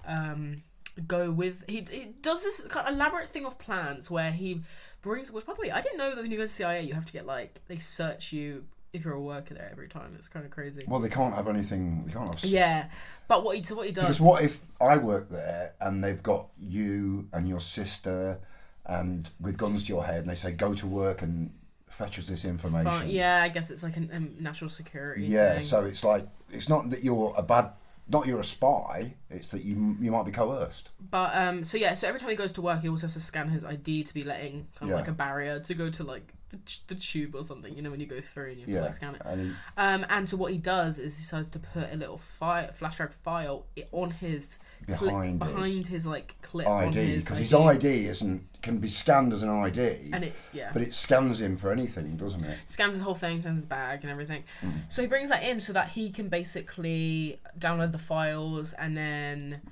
Speaker 1: go with. He does this kind of elaborate thing of plans where he brings. Which, by the way, I didn't know that when you go to CIA, you have to get they search you if you're a worker there every time. It's kind of crazy.
Speaker 2: Well, they can't have anything. They can't have.
Speaker 1: Yeah, but what he does.
Speaker 2: Because what if I work there and they've got you and your sister and with guns to your head and they say go to work and fetches this information.
Speaker 1: But, yeah, I guess it's like a national security
Speaker 2: Yeah,
Speaker 1: thing.
Speaker 2: so it's like, it's not that you're you're a spy, it's that you might be coerced.
Speaker 1: But, so every time he goes to work, he also has to scan his ID to be letting kind of like a barrier to go to like the tube or something, you know, when you go through and you have to like scan it. And so what he does is he decides to put a little flash drive file on his behind his like clip
Speaker 2: ID, because his ID can be scanned as an ID,
Speaker 1: and it's
Speaker 2: but it scans him for anything, doesn't it?
Speaker 1: Scans his whole thing, scans his bag and everything. So he brings that in so that he can basically download the files and then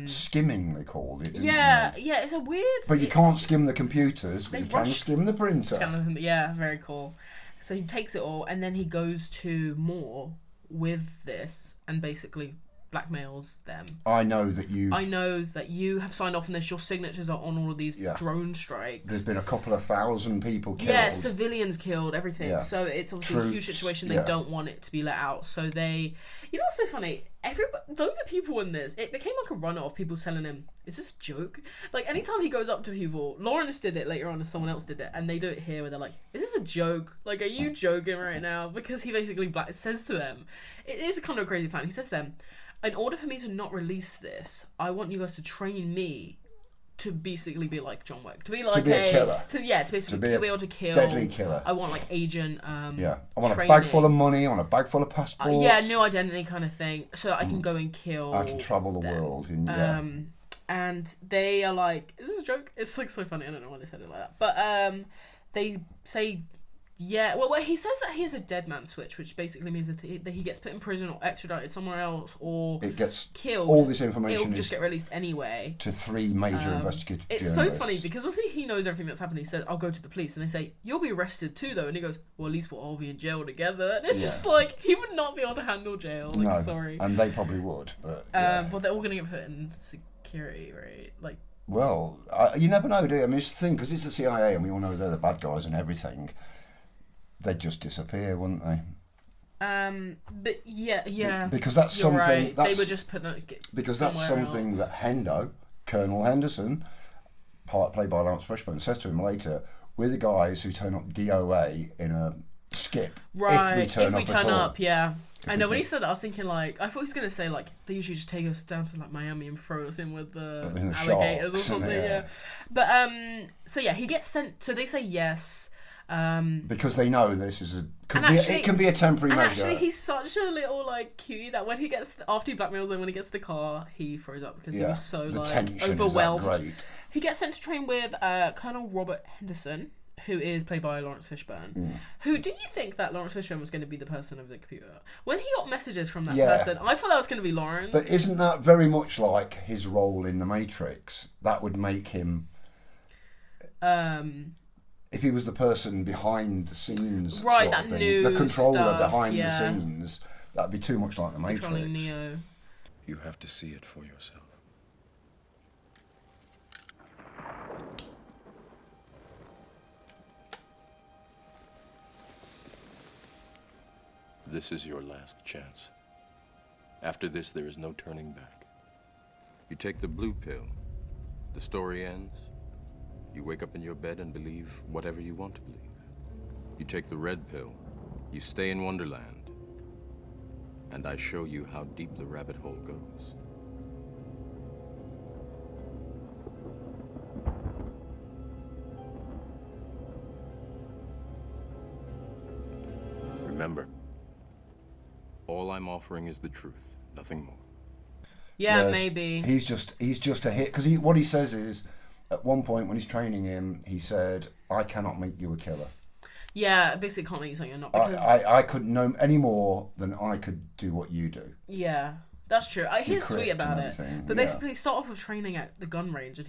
Speaker 2: skimming, they called it.
Speaker 1: Yeah, it's a weird.
Speaker 2: But you can't skim the computers, but you can skim the printer.
Speaker 1: Yeah, very cool. So he takes it all and then he goes to Moore with this and basically blackmails them.
Speaker 2: I know that you
Speaker 1: have signed off on this. Your signatures are on all of these drone strikes.
Speaker 2: There's been a couple of thousand people killed.
Speaker 1: Yeah, civilians killed, everything. Yeah. So it's obviously a huge situation. They don't want it to be let out. So they, you know what's so funny? Loads of people in this, it became like a runner of people telling him, is this a joke? Like anytime he goes up to people, Laurence did it later on and someone else did it, and they do it here where they're like, is this a joke? Like, are you joking right now? Because he basically says to them, it is a kind of crazy plan. He says to them, in order for me to not release this, I want you guys to train me to basically be like John Wick, to be like
Speaker 2: a killer,
Speaker 1: to basically be able to kill,
Speaker 2: deadly killer.
Speaker 1: I want like agent.
Speaker 2: I want a bag full of money. I want a bag full of passports.
Speaker 1: No identity kind of thing, so that I can go and kill.
Speaker 2: I can travel the world.
Speaker 1: And they are like, is this a joke? It's like so funny. I don't know why they said it like that, but they say. Yeah, well, he says that he has a dead man switch, which basically means that he gets put in prison or extradited somewhere else, or
Speaker 2: it gets
Speaker 1: killed.
Speaker 2: All this information
Speaker 1: it'll just get released anyway.
Speaker 2: To 3 major investigators.
Speaker 1: It's so funny because obviously he knows everything that's happened. He says, "I'll go to the police," and they say, "You'll be arrested too, though." And he goes, "Well, at least we'll all be in jail together." And it's just like he would not be able to handle jail. Like,
Speaker 2: no,
Speaker 1: sorry.
Speaker 2: And they probably would, but
Speaker 1: but they're all gonna get put in security, right? Like.
Speaker 2: Well, you never know, do you? I mean, it's the thing because it's the CIA, and we all know they're the bad guys and everything. They'd just disappear, wouldn't they?
Speaker 1: But yeah.
Speaker 2: Because that's
Speaker 1: You're
Speaker 2: something.
Speaker 1: Right.
Speaker 2: That's,
Speaker 1: they would just put that.
Speaker 2: Because that's something
Speaker 1: else.
Speaker 2: that Hendo, Colonel Henderson, played by Laurence Fishburne, says to him later. We're the guys who turn up DOA in a skip.
Speaker 1: Right.
Speaker 2: If we turn
Speaker 1: up, yeah. I know when he said that, I was thinking like I thought he was gonna say like they usually just take us down to like Miami and throw us in with the alligators or something. Yeah. But so yeah, he gets sent. So they say yes.
Speaker 2: Because they know this is it can be a temporary measure.
Speaker 1: Actually, he's such a little like cutie that when he gets after he blackmails them, when he gets to the car, he throws up because he was so like overwhelmed.
Speaker 2: Great.
Speaker 1: He gets sent to train with Colonel Robert Henderson, who is played by Laurence Fishburne. Who do you think that Laurence Fishburne was going to be the person of the computer? When he got messages from that person, I thought that was going to be Laurence.
Speaker 2: But isn't that very much like his role in The Matrix? That would make him. If he was the person behind the scenes,
Speaker 1: right?
Speaker 2: Sort
Speaker 1: that
Speaker 2: of thing,
Speaker 1: new
Speaker 2: the controller
Speaker 1: stuff,
Speaker 2: behind the scenes, that'd be too much like The Matrix.
Speaker 1: Controlling Neo.
Speaker 4: You have to see it for yourself.
Speaker 10: This is your last chance. After this, there is no turning back. You take the blue pill. The story ends. You wake up in your bed and believe whatever you want to believe. You take the red pill. You stay in Wonderland. And I show you how deep the rabbit hole goes. Remember, all I'm offering is the truth, nothing more.
Speaker 1: Yeah,
Speaker 2: Whereas
Speaker 1: maybe.
Speaker 2: He's just a hit because what he says is, at one point when he's training him, he said, "I cannot make you a killer."
Speaker 1: Yeah, basically can't make you something you're not. Because
Speaker 2: I couldn't know any more than I could do what you do.
Speaker 1: Yeah, that's true. He's sweet about it. But basically, start off with training at the gun range, and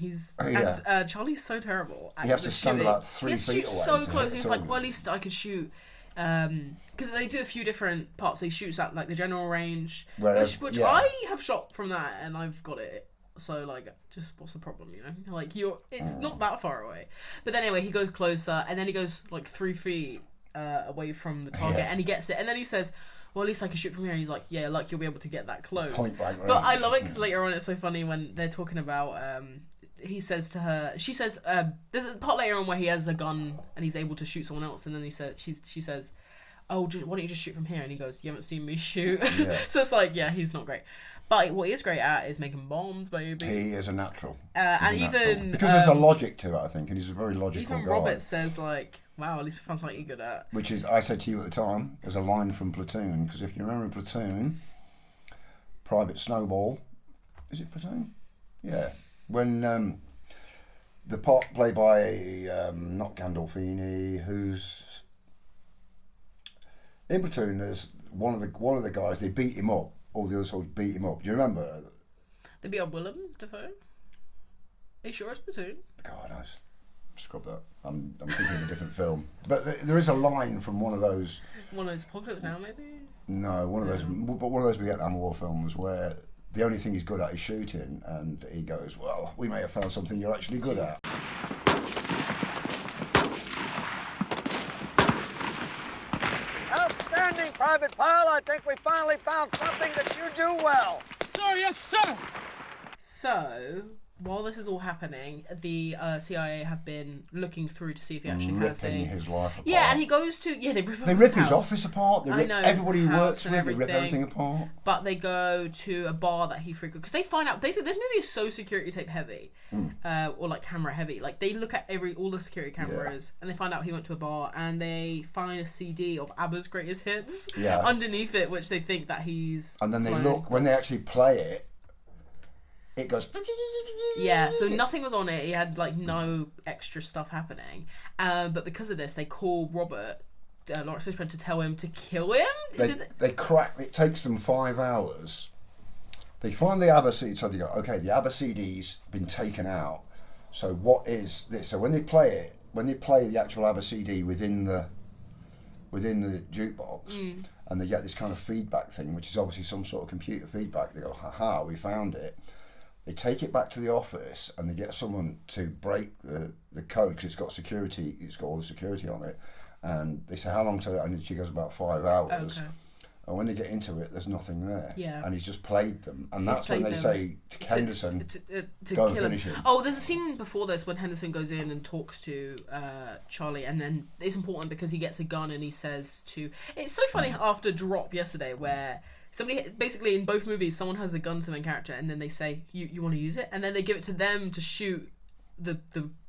Speaker 1: and Charlie's so terrible.
Speaker 2: He has to stand about 3 feet away.
Speaker 1: So close. He's like, well, at least I could shoot. Because they do a few different parts. He shoots at like the general range, which I have shot from that, and I've got it. So like, just what's the problem, you know? Like it's not that far away. But then anyway, he goes closer, and then he goes like 3 feet away from the target, and he gets it. And then he says, "Well, at least I can shoot from here." And he's like, "Yeah, like you'll be able to get that close."
Speaker 2: Point blank range.
Speaker 1: But I love it because later on, it's so funny when they're talking about he says to her, she says, there's a part later on where he has a gun and he's able to shoot someone else, and then she says, oh, why don't you just shoot from here? And he goes, you haven't seen me shoot. Yeah. So it's like, yeah, he's not great. But what he is great at is making bombs, baby.
Speaker 2: He is a natural.
Speaker 1: And even...
Speaker 2: Because there's a logic to it, I think, and he's a very logical guy.
Speaker 1: Even Robert says, like, wow, at least we found something you're good at.
Speaker 2: Which is, I said to you at the time, there's a line from Platoon, because if you remember in Platoon, Private Snowball, is it Platoon? Yeah. When the part played by, not Gandolfini, who's... In Platoon, there's one of the guys, they beat him up. All the other soldiers beat him up. Do you remember?
Speaker 1: They beat up Willem Dafoe? Are you sure it's Platoon?
Speaker 2: God, I scrub that. I'm thinking of a different film. But there is a line from one of those...
Speaker 1: One of those Apocalypse Now, maybe?
Speaker 2: No, one of those Vietnam War films where the only thing he's good at is shooting, and he goes, well, we may have found something you're actually good at.
Speaker 11: Outstanding, Private Pyle. I think we finally found something that you do well.
Speaker 9: Sir, yes, sir.
Speaker 1: So, while this is all happening, the CIA have been looking through to see if he actually has
Speaker 2: ripping his life apart.
Speaker 1: Yeah, and he goes to... Yeah, they
Speaker 2: rip his office apart. They rip everybody he works with. They rip everything apart.
Speaker 1: But they go to a bar that he frequents. Because they find out... Basically, this movie is so security tape heavy. Or, like, camera heavy. Like, they look at all the security cameras, and they find out he went to a bar, and they find a CD of ABBA's greatest hits underneath it, which they think that he's...
Speaker 2: And then they look... When they actually play it, it goes...
Speaker 1: Yeah, so nothing was on it. He had, like, no extra stuff happening. But because of this, they call Robert, Laurence Fishburne, to tell him to kill him?
Speaker 2: They crack... It takes them 5 hours. They find the ABBA CD, so they go, okay, the ABBA CD's been taken out. So what is this? So when they play the actual ABBA CD within the jukebox, and they get this kind of feedback thing, which is obviously some sort of computer feedback, they go, haha, we found it. They take it back to the office and they get someone to break the code because it's got all the security on it. And they say, how long to it? And she goes, about 5 hours. Okay. And when they get into it, there's nothing there. Yeah. And he's just played them. And that's when they say to Henderson, to go and finish him.
Speaker 1: Oh, there's a scene before this when Henderson goes in and talks to Charlie. And then it's important because he gets a gun and he says to... It's so funny after Drop yesterday where... Somebody, basically in both movies, someone has a gun to their character and then they say, you want to use it? And then they give it to them to shoot the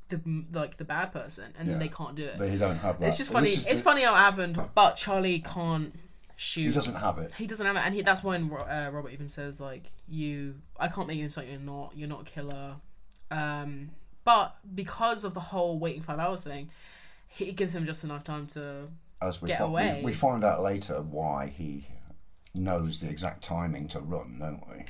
Speaker 1: bad person, and then they can't do it.
Speaker 2: They don't have that.
Speaker 1: It's just funny. It's funny how it happened, but Charlie can't shoot.
Speaker 2: He doesn't have it.
Speaker 1: He doesn't have it, and that's when Robert even says, like, I can't make you into something you're not a killer. But because of the whole waiting 5 hours thing, it gives him just enough time to get away.
Speaker 2: We find out later why he knows the exact timing to run, don't we?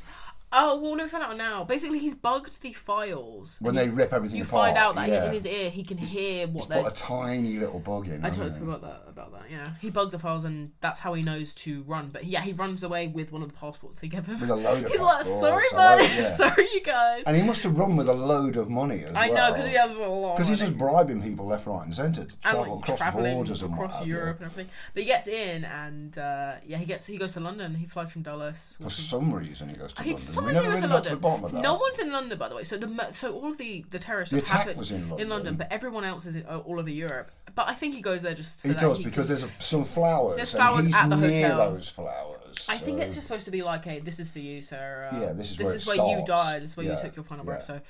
Speaker 1: Oh, well, no, we find out now. Basically, he's bugged the files.
Speaker 2: When they rip everything apart.
Speaker 1: You find out that in his ear, he can hear what they're...
Speaker 2: He's put a tiny little bug in.
Speaker 1: I totally forgot about that, yeah. He bugged the files, and that's how he knows to run. But yeah, he runs away with one of the passports they give him.
Speaker 2: With a load of
Speaker 1: He's like, sorry, man. Sorry, you guys.
Speaker 2: And he must have run with a load of money as well.
Speaker 1: I know, because he has a lot.
Speaker 2: Because he's just bribing people left, right, and centre to travel across borders and
Speaker 1: across Europe and everything. But he gets in, and he goes to London. He flies from Dulles.
Speaker 2: For some reason, he goes to London.
Speaker 1: For some reason, he goes to London. No one's in London, by the way. So all of the terrorists
Speaker 2: attack was in London,
Speaker 1: but everyone else is all over Europe. But I think he goes there just. So
Speaker 2: he does because there's some flowers.
Speaker 1: There's flowers
Speaker 2: and he's
Speaker 1: at the
Speaker 2: near
Speaker 1: hotel.
Speaker 2: Those flowers.
Speaker 1: I think it's just supposed to be like, hey, this is for you, Sarah.
Speaker 2: Yeah, this is
Speaker 1: where you died. This is where you took your final breath. So,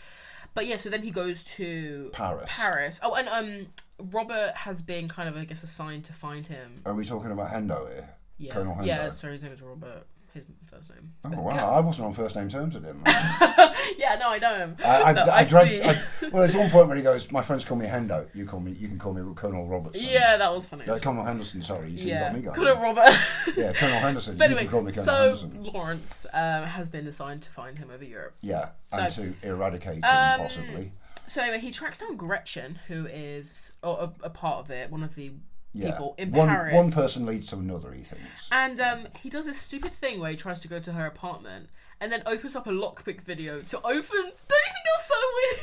Speaker 1: but yeah, so then he goes to Paris. Oh, and Robert has been kind of, I guess, assigned to find him.
Speaker 2: Are we talking about Hendo here?
Speaker 1: Yeah.
Speaker 2: Colonel Hendo.
Speaker 1: Yeah, sorry, his name is Robert. His first name.
Speaker 2: Oh wow! I wasn't on first name terms with him.
Speaker 1: Yeah, no, I know him.
Speaker 2: Well, there's one point where he goes, "My friends call me Hendo. You can call me Colonel Robertson."
Speaker 1: Yeah, that was funny.
Speaker 2: Colonel Henderson. Sorry, you got me going.
Speaker 1: Colonel Robert.
Speaker 2: Yeah, Colonel Henderson.
Speaker 1: But anyway,
Speaker 2: you can call me Colonel Henderson.
Speaker 1: Lawrence has been assigned to find him over Europe.
Speaker 2: Yeah, and to eradicate him possibly.
Speaker 1: So anyway, he tracks down Gretchen, who is a part of it, one of the people in
Speaker 2: Paris.
Speaker 1: Paris.
Speaker 2: One person leads to another, he thinks.
Speaker 1: And he does this stupid thing where he tries to go to her apartment and then opens up a lockpick video to open. Don't you think that's so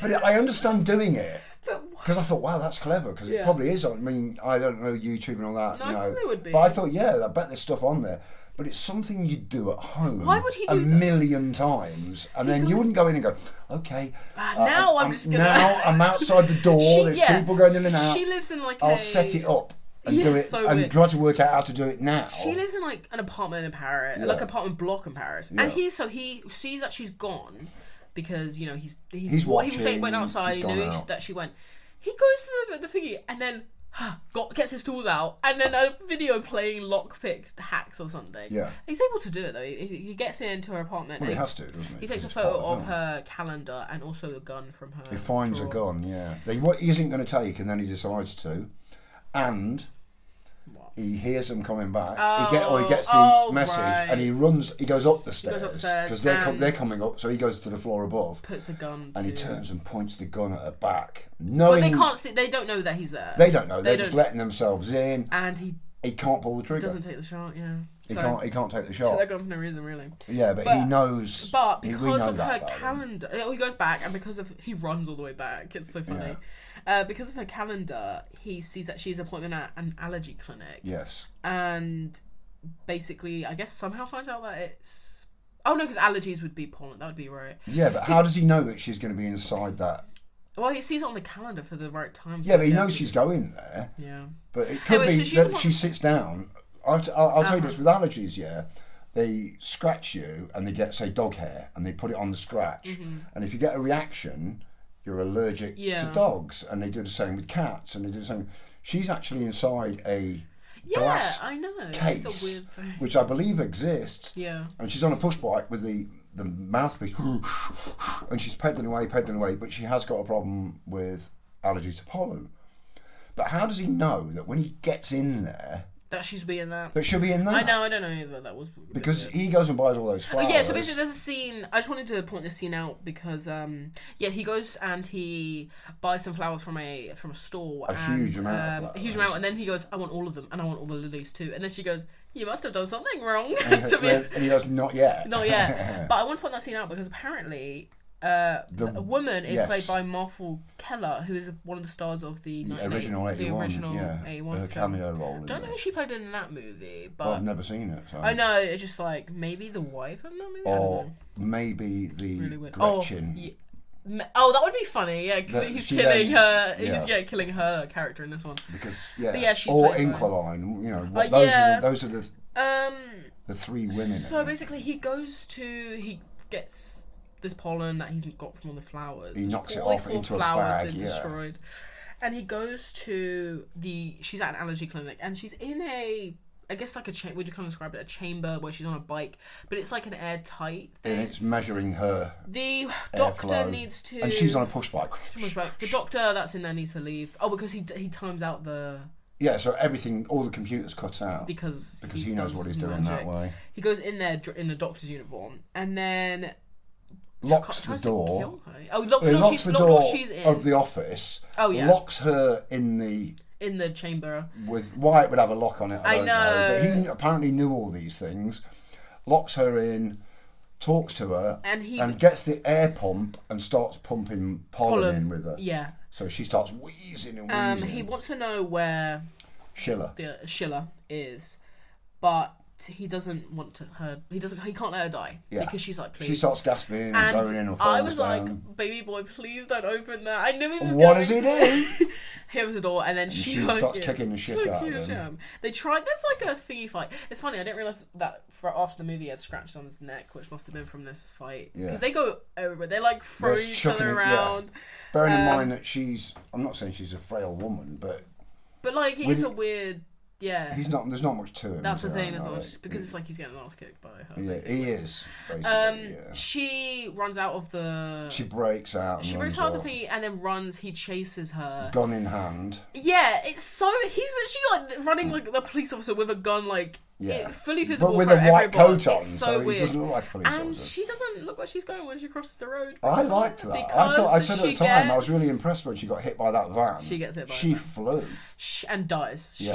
Speaker 1: weird?
Speaker 2: But I understand doing it. Because I thought, wow, that's clever. Because it probably is. I mean, I don't know YouTube and all that.
Speaker 1: No, I think they would be.
Speaker 2: But I thought, I bet there's stuff on there. But it's something you'd do at home.
Speaker 1: Why would he do
Speaker 2: a
Speaker 1: that?
Speaker 2: million times, and then you wouldn't go in and go, okay.
Speaker 1: Now I'm just gonna.
Speaker 2: Now I'm outside the door. There's people going in and out.
Speaker 1: She lives in like
Speaker 2: I'll set it up and do it,
Speaker 1: so
Speaker 2: and
Speaker 1: weird.
Speaker 2: try to work out how to do it now.
Speaker 1: She lives in like an apartment in Paris, like an apartment block in Paris, and he sees that she's gone because you know he went outside. He knew that she went. He goes to the thingy and then gets his tools out, and then a video playing lockpick hacks or something.
Speaker 2: Yeah.
Speaker 1: He's able to do it though. He gets into her apartment.
Speaker 2: Well, he has to, doesn't he?
Speaker 1: He takes a photo of her calendar and also a gun from her.
Speaker 2: He finds
Speaker 1: drawer.
Speaker 2: a gun, yeah. What he isn't going to take, and then he decides to, and he hears them coming back. He gets the message, and he runs. He goes up the stairs because they're coming up. So he goes to the floor above,
Speaker 1: puts a gun,
Speaker 2: and he turns and points the gun at her back.
Speaker 1: But they can't see. They don't know that he's there.
Speaker 2: They don't know. They're just letting themselves in,
Speaker 1: and he
Speaker 2: can't pull the trigger.
Speaker 1: Doesn't take the shot. Yeah.
Speaker 2: He can't take the shot.
Speaker 1: Took that gun for no reason, really.
Speaker 2: Yeah, but he knows.
Speaker 1: But because of her calendar, he goes back, and because of he runs all the way back. It's so funny. Yeah. Because of her calendar, he sees that she's appointment at an allergy clinic.
Speaker 2: Yes.
Speaker 1: And basically, I guess somehow finds out that it's. Oh no, because allergies would be pollen. That would be right.
Speaker 2: Yeah, but how does he know that she's going to be inside that?
Speaker 1: Well, he sees it on the calendar for the right time.
Speaker 2: Yeah, but he knows she's going there.
Speaker 1: Yeah.
Speaker 2: But it could be that she sits down. I'll tell you this, with allergies, they scratch you and they get, say, dog hair, and they put it on the scratch. Mm-hmm. And if you get a reaction, you're allergic to dogs. And they do the same with cats, and they do the same. She's actually inside a glass case, it's a weird thing. Which I believe exists.
Speaker 1: Yeah.
Speaker 2: And she's on a push bike with the mouthpiece, and she's pedaling away, but she has got a problem with allergies to pollen. But how does he know that when he gets in there,
Speaker 1: that she'll be in that?
Speaker 2: That she'll be in that.
Speaker 1: I don't know either. That was
Speaker 2: because he goes and buys all those flowers.
Speaker 1: Yeah, so basically there's a scene. I just wanted to point this scene out because he goes and he buys some flowers from a store.
Speaker 2: A huge amount.
Speaker 1: And then he goes, I want all of them, and I want all the lilies too. And then she goes, you must have done something wrong.
Speaker 2: And he goes, not yet.
Speaker 1: Not yet. But I want to point that scene out because apparently. A woman is played by Martha Keller, who is one of the stars of the
Speaker 2: original 81.
Speaker 1: The original 81
Speaker 2: her cameo role.
Speaker 1: Don't know who she played in that movie, but
Speaker 2: I've never seen it. So.
Speaker 1: I know it's just like maybe the wife of that movie,
Speaker 2: or maybe the really Gretchen.
Speaker 1: Oh, that would be funny. Yeah, because he's killing her. He's killing her character in this one.
Speaker 2: Because
Speaker 1: she's
Speaker 2: or Inquiline. You know, those are the three women.
Speaker 1: So basically, he gets this pollen that he's got from all the flowers.
Speaker 2: He knocks it off into a bag.
Speaker 1: Been destroyed. And he goes to she's at an allergy clinic, and she's in I guess like would you kind of describe it, a chamber where she's on a bike, but it's like an airtight thing.
Speaker 2: And it's measuring her
Speaker 1: The doctor needs to...
Speaker 2: And she's on a push bike.
Speaker 1: The doctor that's in there needs to leave. Oh, because he times out the...
Speaker 2: Yeah, so all the computers cut out.
Speaker 1: Because
Speaker 2: he knows what he's doing that way.
Speaker 1: He goes in there in the doctor's uniform, and then...
Speaker 2: locks the door.
Speaker 1: Locks the door
Speaker 2: she's in. Of the office.
Speaker 1: Oh yeah.
Speaker 2: Locks her in the
Speaker 1: chamber.
Speaker 2: With why it would have a lock on it, I don't know. But he apparently knew all these things. Locks her in, talks to her, and gets the air pump and starts pumping pollen in with her.
Speaker 1: Yeah.
Speaker 2: So she starts wheezing and wheezing.
Speaker 1: He wants to know where Schiller is, but he doesn't want her. He can't let her die because she's like, please.
Speaker 2: She starts gasping and blowing in.
Speaker 1: I was like, baby boy, please don't open that. I knew he was.
Speaker 2: What does he do?
Speaker 1: He opens the door and then she
Speaker 2: starts kicking the shit out of him.
Speaker 1: They tried. There's like a thingy fight. It's funny. I didn't realize that after the movie he had scratches on his neck, which must have been from this fight. Because they go everywhere. They like throw each other around.
Speaker 2: Yeah. Bearing in mind that I'm not saying she's a frail woman, but
Speaker 1: like he's a weird. Yeah.
Speaker 2: There's not much to him.
Speaker 1: That's the thing, because it's like he's getting an ass kicked by her.
Speaker 2: Yeah, he is, basically.
Speaker 1: She runs out of the...
Speaker 2: She breaks out.
Speaker 1: She breaks out of the thing and then runs. He chases her.
Speaker 2: Gun in hand.
Speaker 1: Yeah, it's so... He's actually like running like a police officer with a gun, like... Yeah. Fully visible
Speaker 2: but with
Speaker 1: for
Speaker 2: a white
Speaker 1: everyone.
Speaker 2: coat on,
Speaker 1: it's so weird.
Speaker 2: He doesn't look like a police officer.
Speaker 1: And she doesn't look like she's going when she crosses the road.
Speaker 2: I liked that. I said at the time, I was really impressed when she got hit by that van.
Speaker 1: She gets hit by
Speaker 2: She flew.
Speaker 1: And dies.
Speaker 2: Yeah.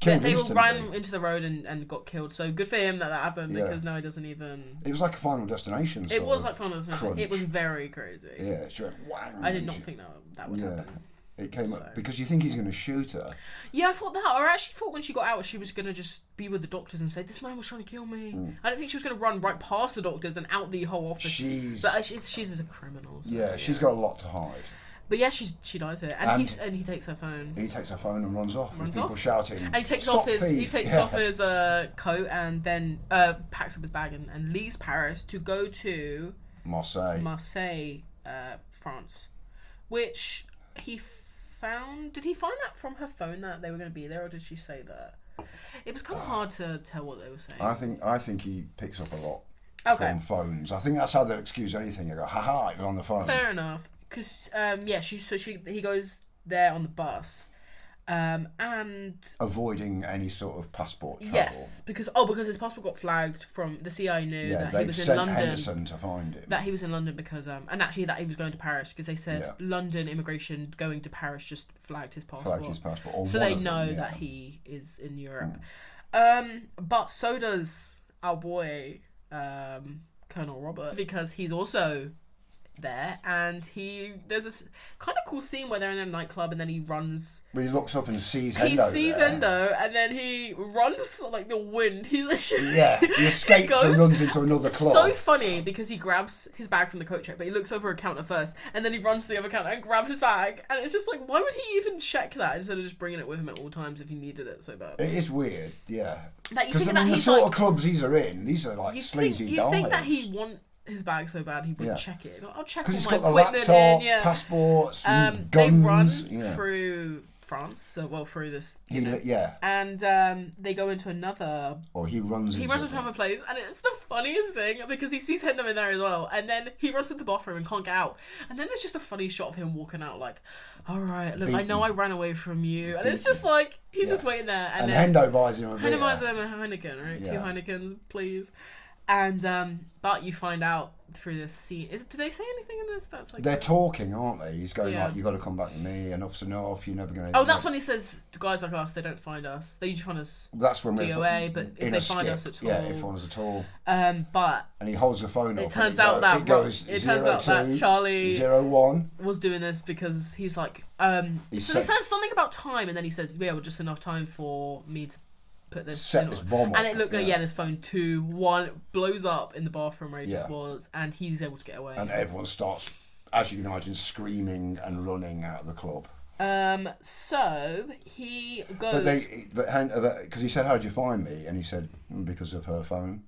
Speaker 1: They all ran into the road and got killed. So good for him that happened because now he doesn't even...
Speaker 2: It was like a Final Destination.
Speaker 1: It was like Final Destination. It was very crazy.
Speaker 2: Yeah, she went whang.
Speaker 1: I did not think that would happen.
Speaker 2: It came up because you think he's going to shoot her.
Speaker 1: Yeah, I thought that. Or I actually thought when she got out, she was going to just be with the doctors and say, "This man was trying to kill me." I don't think she was going to run right past the doctors and out the whole office. She's a criminal. So,
Speaker 2: yeah, she's got a lot to hide.
Speaker 1: But yeah, she dies here, and he takes her phone.
Speaker 2: He takes her phone and runs off with people shouting.
Speaker 1: And he takes off his coat and then packs up his bag and leaves Paris to go to Marseille, France, which he found. Did he find that from her phone that they were going to be there, or did she say that? It was kind of hard to tell what they were saying.
Speaker 2: I think he picks up a lot from phones. I think that's how they'll excuse anything. You go, haha, it was on the phone.
Speaker 1: Fair enough. Because he goes there on the bus, and
Speaker 2: avoiding any sort of passport travel.
Speaker 1: Yes, because his passport got flagged from the CIA knew that he was in London.
Speaker 2: Henderson to find him.
Speaker 1: That he was in London because and actually that he was going to Paris because they said London immigration going to Paris just flagged his passport. So they know that he is in Europe. But so does our boy Colonel Robert, because he's also there, and there's a kind of cool scene where they're in a nightclub and then he runs.
Speaker 2: But he looks up and sees Hendo.
Speaker 1: He sees Hendo and then he runs like the wind. He literally
Speaker 2: he escapes and runs into another club.
Speaker 1: So funny because he grabs his bag from the coat check, but he looks over a counter first and then he runs to the other counter and grabs his bag, and it's just like, why would he even check that instead of just bringing it with him at all times if he needed it so bad?
Speaker 2: It is weird, yeah.
Speaker 1: Because
Speaker 2: the sort of clubs these are in, these are like sleazy dives.
Speaker 1: You think that he want his bag so bad he wouldn't check it. I'll check all my
Speaker 2: got the
Speaker 1: equipment
Speaker 2: laptop,
Speaker 1: in.
Speaker 2: Passports, guns.
Speaker 1: They run through France, through this. And they go into another.
Speaker 2: Or he runs into
Speaker 1: another place, and it's the funniest thing because he sees Hendo in there as well, and then he runs to the bathroom and can't get out, and then there's just a funny shot of him walking out like, "All right, look, I know I ran away from you," and it's just like he's just waiting there, and then
Speaker 2: Hendo buys him a beer.
Speaker 1: Hendo buys him a Heineken, right? Yeah. 2 Heinekens, please. And but you find out through this scene. Do they say anything in this? That's like
Speaker 2: they're talking, aren't they? He's going like, "You got to come back to me. Enough's enough. You're never going to."
Speaker 1: Oh, that's when he says, "The guys like us, they don't find us. They usually find us."
Speaker 2: That's when
Speaker 1: DOA, but if they find us at all,
Speaker 2: if one at all.
Speaker 1: But
Speaker 2: and he holds the phone up.
Speaker 1: It turns out that Charlie
Speaker 2: 01
Speaker 1: was doing this because he's like, so he says something about time, and then he says, "Yeah, well, just enough time for me to." Put this
Speaker 2: bomb
Speaker 1: and it looked like his phone 2-1 blows up in the bathroom where he just was, and he's able to get away.
Speaker 2: And everyone starts, as you can imagine, screaming and running out of the club.
Speaker 1: So he goes.
Speaker 2: Because he said, "How'd you find me?" And he said, "Because of her phone."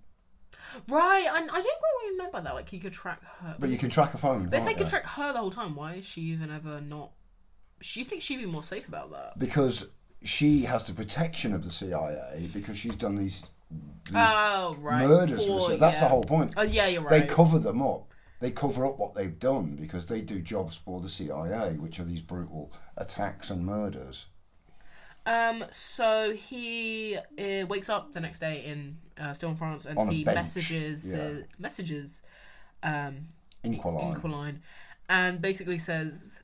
Speaker 1: Right, I didn't quite remember that. Like, he could track her.
Speaker 2: But you can track a phone.
Speaker 1: But if they could track her the whole time, why is she even ever not? Do you think she'd be more safe about that?
Speaker 2: Because she has the protection of the CIA because she's done these murders. That's the whole point.
Speaker 1: Oh, yeah, you're right.
Speaker 2: They cover them up. They cover up what they've done because they do jobs for the CIA, which are these brutal attacks and murders.
Speaker 1: So he wakes up the next day still in France, and he messages Inqualine, and basically says,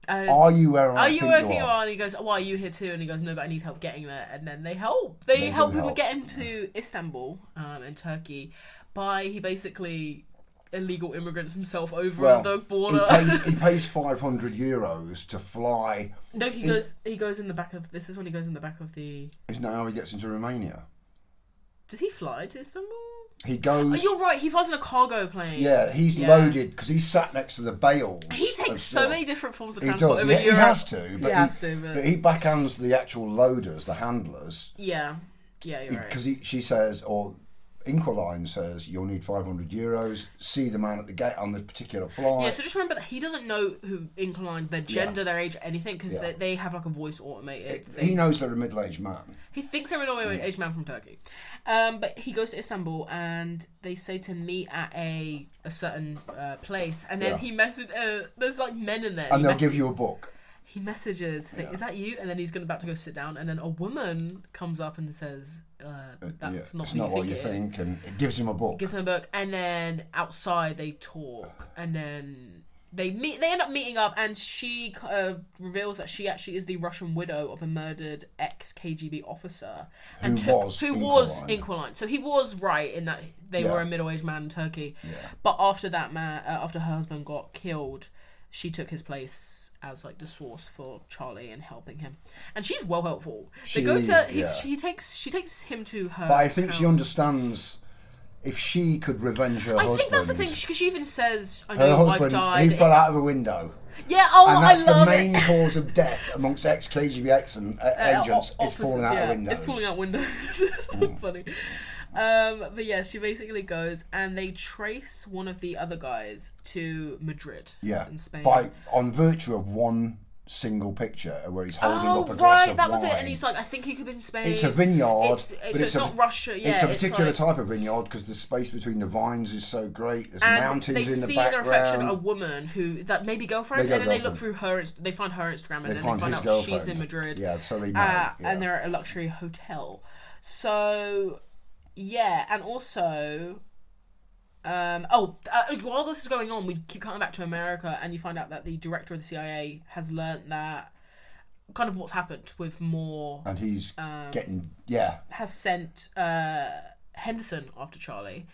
Speaker 2: "Are you where I think you are?"
Speaker 1: And he goes, "Why are you here too?" And he goes, "No, but I need help getting there." And then they help. They help him get him to Istanbul, in Turkey, by basically illegal immigrants himself over the border.
Speaker 2: He pays €500 to fly.
Speaker 1: No, he goes in the back of. This is when he goes in the back of the.
Speaker 2: Isn't that how he gets into Romania?
Speaker 1: Does he fly to Istanbul?
Speaker 2: He goes.
Speaker 1: Oh, you're right. He flies in a cargo plane.
Speaker 2: Yeah, he's loaded because he's sat next to the bales.
Speaker 1: He takes so many different forms of transport.
Speaker 2: He has to. But he backhands the actual loaders, the handlers.
Speaker 1: Yeah, you're right.
Speaker 2: Because she says, or Inqualine says, "You'll need €500. See the man at the gate on the particular flight."
Speaker 1: Yeah, so just remember that he doesn't know who Inqualine, their gender, their age, anything, because they have like a voice automated thing.
Speaker 2: He knows they're a middle-aged man.
Speaker 1: He thinks they're a middle-aged man from Turkey. But he goes to Istanbul, and they say to meet at a certain place, and then he messages. There's like men in there,
Speaker 2: and they'll give you a book.
Speaker 1: He messages, saying, "Is that you?" And then he's about to go sit down, and then a woman comes up and says, "That's not what you think."
Speaker 2: And it gives him a book.
Speaker 1: And then outside they talk, and then they end up meeting up, and she reveals that she actually is the Russian widow of a murdered ex-KGB officer, who was Inqualine. So he was right in that they were a middle-aged man in Turkey. But after that after her husband got killed, she took his place. as like the source for Charlie and helping him, and she's well helpful.
Speaker 2: She
Speaker 1: takes him to her.
Speaker 2: But I think
Speaker 1: house.
Speaker 2: she understands. If she could revenge her husband...
Speaker 1: I think that's the thing, because she even says, I know
Speaker 2: her
Speaker 1: your wife
Speaker 2: husband,
Speaker 1: died.
Speaker 2: he fell out of a window.
Speaker 1: Yeah,
Speaker 2: and that's
Speaker 1: I love
Speaker 2: the main
Speaker 1: it.
Speaker 2: cause of death amongst ex-KGB agents. It's falling out of windows.
Speaker 1: It's falling out windows. It's so funny. But yeah, she basically goes and they trace one of the other guys to Madrid in Spain.
Speaker 2: On virtue of one single picture where he's holding up a glass of wine.
Speaker 1: Right, that was it. And he's like, I think he could be in Spain.
Speaker 2: It's a vineyard.
Speaker 1: But it's not Russia. Yeah,
Speaker 2: it's a particular
Speaker 1: like,
Speaker 2: type of vineyard because the space between the vines is so great. There's mountains in the background.
Speaker 1: They see in the reflection a woman who, that may be girlfriend, and then they look through her, they find her Instagram, and then they find out she's in Madrid.
Speaker 2: Yeah, so they know.
Speaker 1: And they're at a luxury hotel. So, yeah, and also... while this is going on, we keep coming back to America, and you find out that the director of the CIA has learnt that kind of what's happened with Moore,
Speaker 2: and he's
Speaker 1: has sent Henderson after Charlie,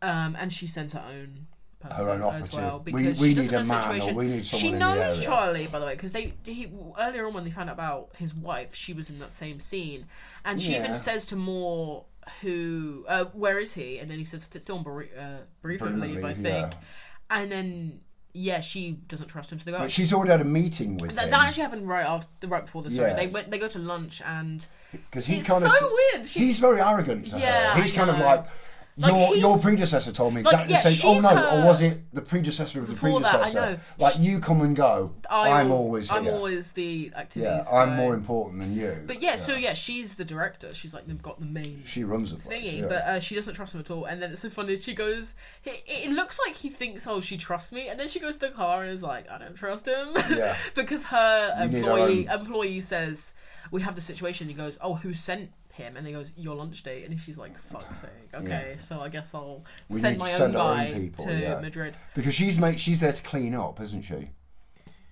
Speaker 1: and she sends her own
Speaker 2: operative
Speaker 1: as well, because
Speaker 2: we
Speaker 1: she
Speaker 2: need a man, or we need someone
Speaker 1: she
Speaker 2: in
Speaker 1: knows
Speaker 2: the area.
Speaker 1: Charlie, by the way, because earlier on when they found out about his wife, she was in that same scene, and she even says to Moore, who where is he? And then he says it's still on bereavement leave, I think. And then she doesn't trust him, so they go.
Speaker 2: But she's already had a meeting with him.
Speaker 1: That actually happened right before the story. They go to lunch, and
Speaker 2: because he
Speaker 1: it's
Speaker 2: kind of
Speaker 1: so weird.
Speaker 2: He's very arrogant to her. He's kind of like.
Speaker 1: Like
Speaker 2: your predecessor told me exactly the same. Oh no, or was it the predecessor of the predecessor?
Speaker 1: That, I know.
Speaker 2: Like you come and go. I'm always here.
Speaker 1: I'm always the activities.
Speaker 2: Yeah, I'm more important than you.
Speaker 1: But so she's the director. She's like they've got the main.
Speaker 2: She runs the
Speaker 1: thingy, but she doesn't trust him at all. And then it's so funny. She goes. It looks like he thinks, oh, she trusts me, and then she goes to the car and is like, I don't trust him. Yeah. Because her employee says, we have the situation. He goes, oh, who sent him? And he goes, your lunch date. And she's like, fuck's sake, okay, so I guess I'll send my own guy to Madrid, because
Speaker 2: she's there to clean up, isn't she,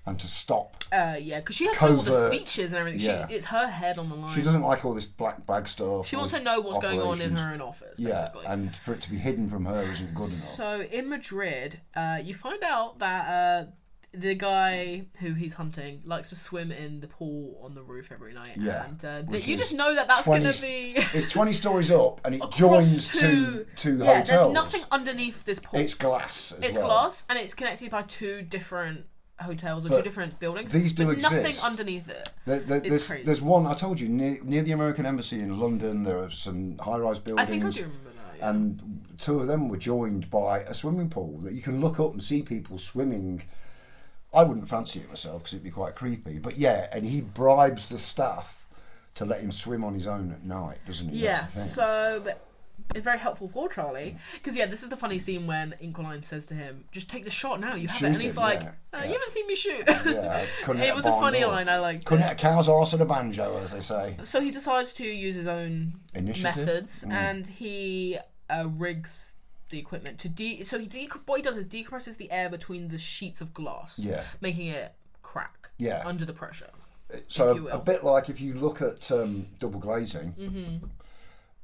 Speaker 2: and to stop
Speaker 1: because she has all the speeches and everything. It's her head on the line.
Speaker 2: She doesn't like all this black bag stuff.
Speaker 1: She wants to know what's going on in her own office, basically.
Speaker 2: And for it to be hidden from her isn't good enough.
Speaker 1: So in Madrid, you find out that the guy who he's hunting likes to swim in the pool on the roof every night. Yeah. And you just know that's going to be...
Speaker 2: It's 20 stories up and it joins to hotels. Yeah,
Speaker 1: there's nothing underneath this pool.
Speaker 2: It's glass
Speaker 1: It's glass and it's connected by two different hotels or two different buildings.
Speaker 2: These do exist.
Speaker 1: Nothing underneath it.
Speaker 2: It's crazy. There's one, I told you, near the American Embassy in London, there are some high-rise buildings.
Speaker 1: I think I do remember that, yeah.
Speaker 2: And two of them were joined by a swimming pool that you can look up and see people swimming. I wouldn't fancy it myself because it'd be quite creepy. But and he bribes the staff to let him swim on his own at night, doesn't he?
Speaker 1: Yeah, so it's very helpful for Charlie. Because, this is the funny scene when Inqueline says to him, just take the shot now, you have it. And he's like, you haven't seen me shoot. It was a funny line, I liked it.
Speaker 2: Couldn't hit a cow's arse at a banjo, as they say.
Speaker 1: So he decides to use his own methods, and he rigs the equipment to what he does is decompresses the air between the sheets of glass, making it crack under the pressure.
Speaker 2: So a bit like if you look at double glazing,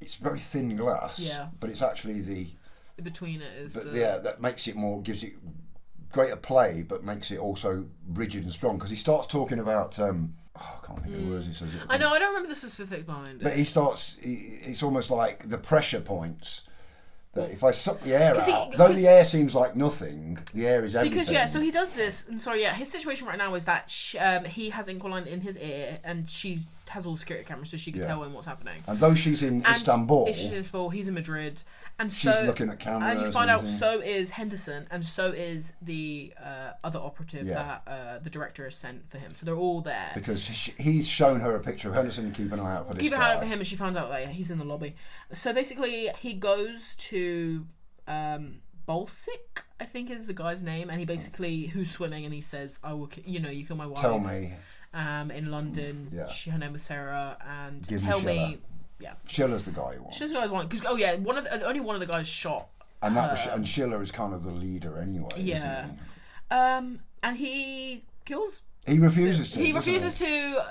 Speaker 2: it's very thin glass, but it's actually the
Speaker 1: between it is
Speaker 2: that makes it more, gives it greater play, but makes it also rigid and strong. Because he starts talking about I can't think of the words he says.
Speaker 1: I know, I don't remember the specific behind it.
Speaker 2: But it's almost like the pressure points. That if I suck the air out, though the air seems like nothing, the air is everything.
Speaker 1: Because so he does this, and his situation right now is that he has Inqueline in his ear, and she has all the security cameras, so she can tell him what's happening.
Speaker 2: And though she's in Istanbul,
Speaker 1: he's in Madrid, and
Speaker 2: she's looking at cameras.
Speaker 1: And you find out so is Henderson, and so is the other operative that the director has sent for him. So they're all there
Speaker 2: because he's shown her a picture of Henderson. Keep an eye out for this guy.
Speaker 1: Keep an eye out for him, and she finds out that he's in the lobby. So basically, he goes to Bolsic, I think is the guy's name, and he basically who's swimming, and he says, "I will, you kill my wife."
Speaker 2: Tell me.
Speaker 1: In London, her name was Sarah, and
Speaker 2: Give
Speaker 1: tell
Speaker 2: me. Schiller's the guy who wants.
Speaker 1: Schiller's the guy who wants, because only one of the guys shot.
Speaker 2: And Schiller is kind of the leader anyway.
Speaker 1: Yeah. And he kills
Speaker 2: He refuses to.
Speaker 1: He refuses to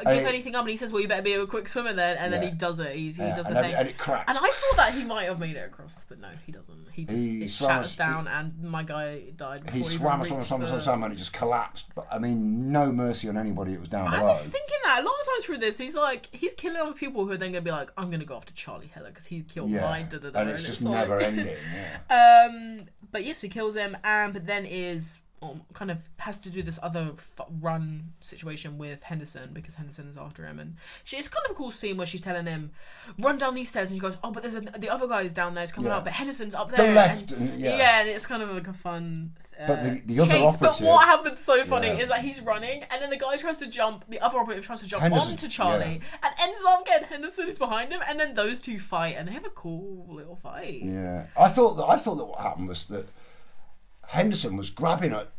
Speaker 1: give anything up, and he says, "Well, you better be a quick swimmer then." And then he does it. He does the thing,
Speaker 2: and it cracks.
Speaker 1: And I thought that he might have made it across, but no, he doesn't. He shatters down, and my guy died.
Speaker 2: He swam, and it just collapsed. But I mean, no mercy on anybody that was down below.
Speaker 1: I was thinking that a lot of times through this, he's killing other people who are then gonna be like, "I'm gonna go after Charlie Heller because he killed my da-da-da,"
Speaker 2: and it's just never ending.
Speaker 1: But yes, he kills him, but then kind of has to do this other run situation with Henderson because Henderson is after him, and it's kind of a cool scene where she's telling him, "Run down these stairs," and he goes, "Oh, but the other guy's down there, he's coming up, but Henderson's up there."
Speaker 2: Go left,
Speaker 1: and it's kind of like a fun.
Speaker 2: But the other
Speaker 1: chase.
Speaker 2: operative.
Speaker 1: But what happens so funny is that he's running, and then the guy tries to jump. The other operative tries to jump onto Charlie, and ends up getting Henderson who's behind him, and then those two fight, and they have a cool little fight.
Speaker 2: Yeah, I thought that what happened was that Henderson was grabbing at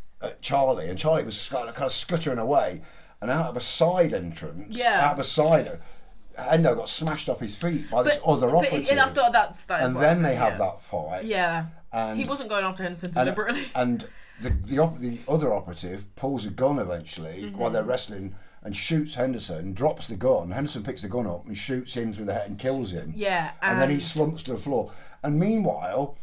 Speaker 2: Charlie, and Charlie was kind of scuttering away, and out of a side entrance, Hendo got smashed off his feet by this other operative. And then they have that fight.
Speaker 1: Yeah.
Speaker 2: And
Speaker 1: he wasn't going after Henderson deliberately.
Speaker 2: And the other operative pulls a gun eventually while they're wrestling and shoots Henderson, drops the gun. Henderson picks the gun up and shoots him through the head and kills him.
Speaker 1: Yeah.
Speaker 2: And then he slumps to the floor. And meanwhile,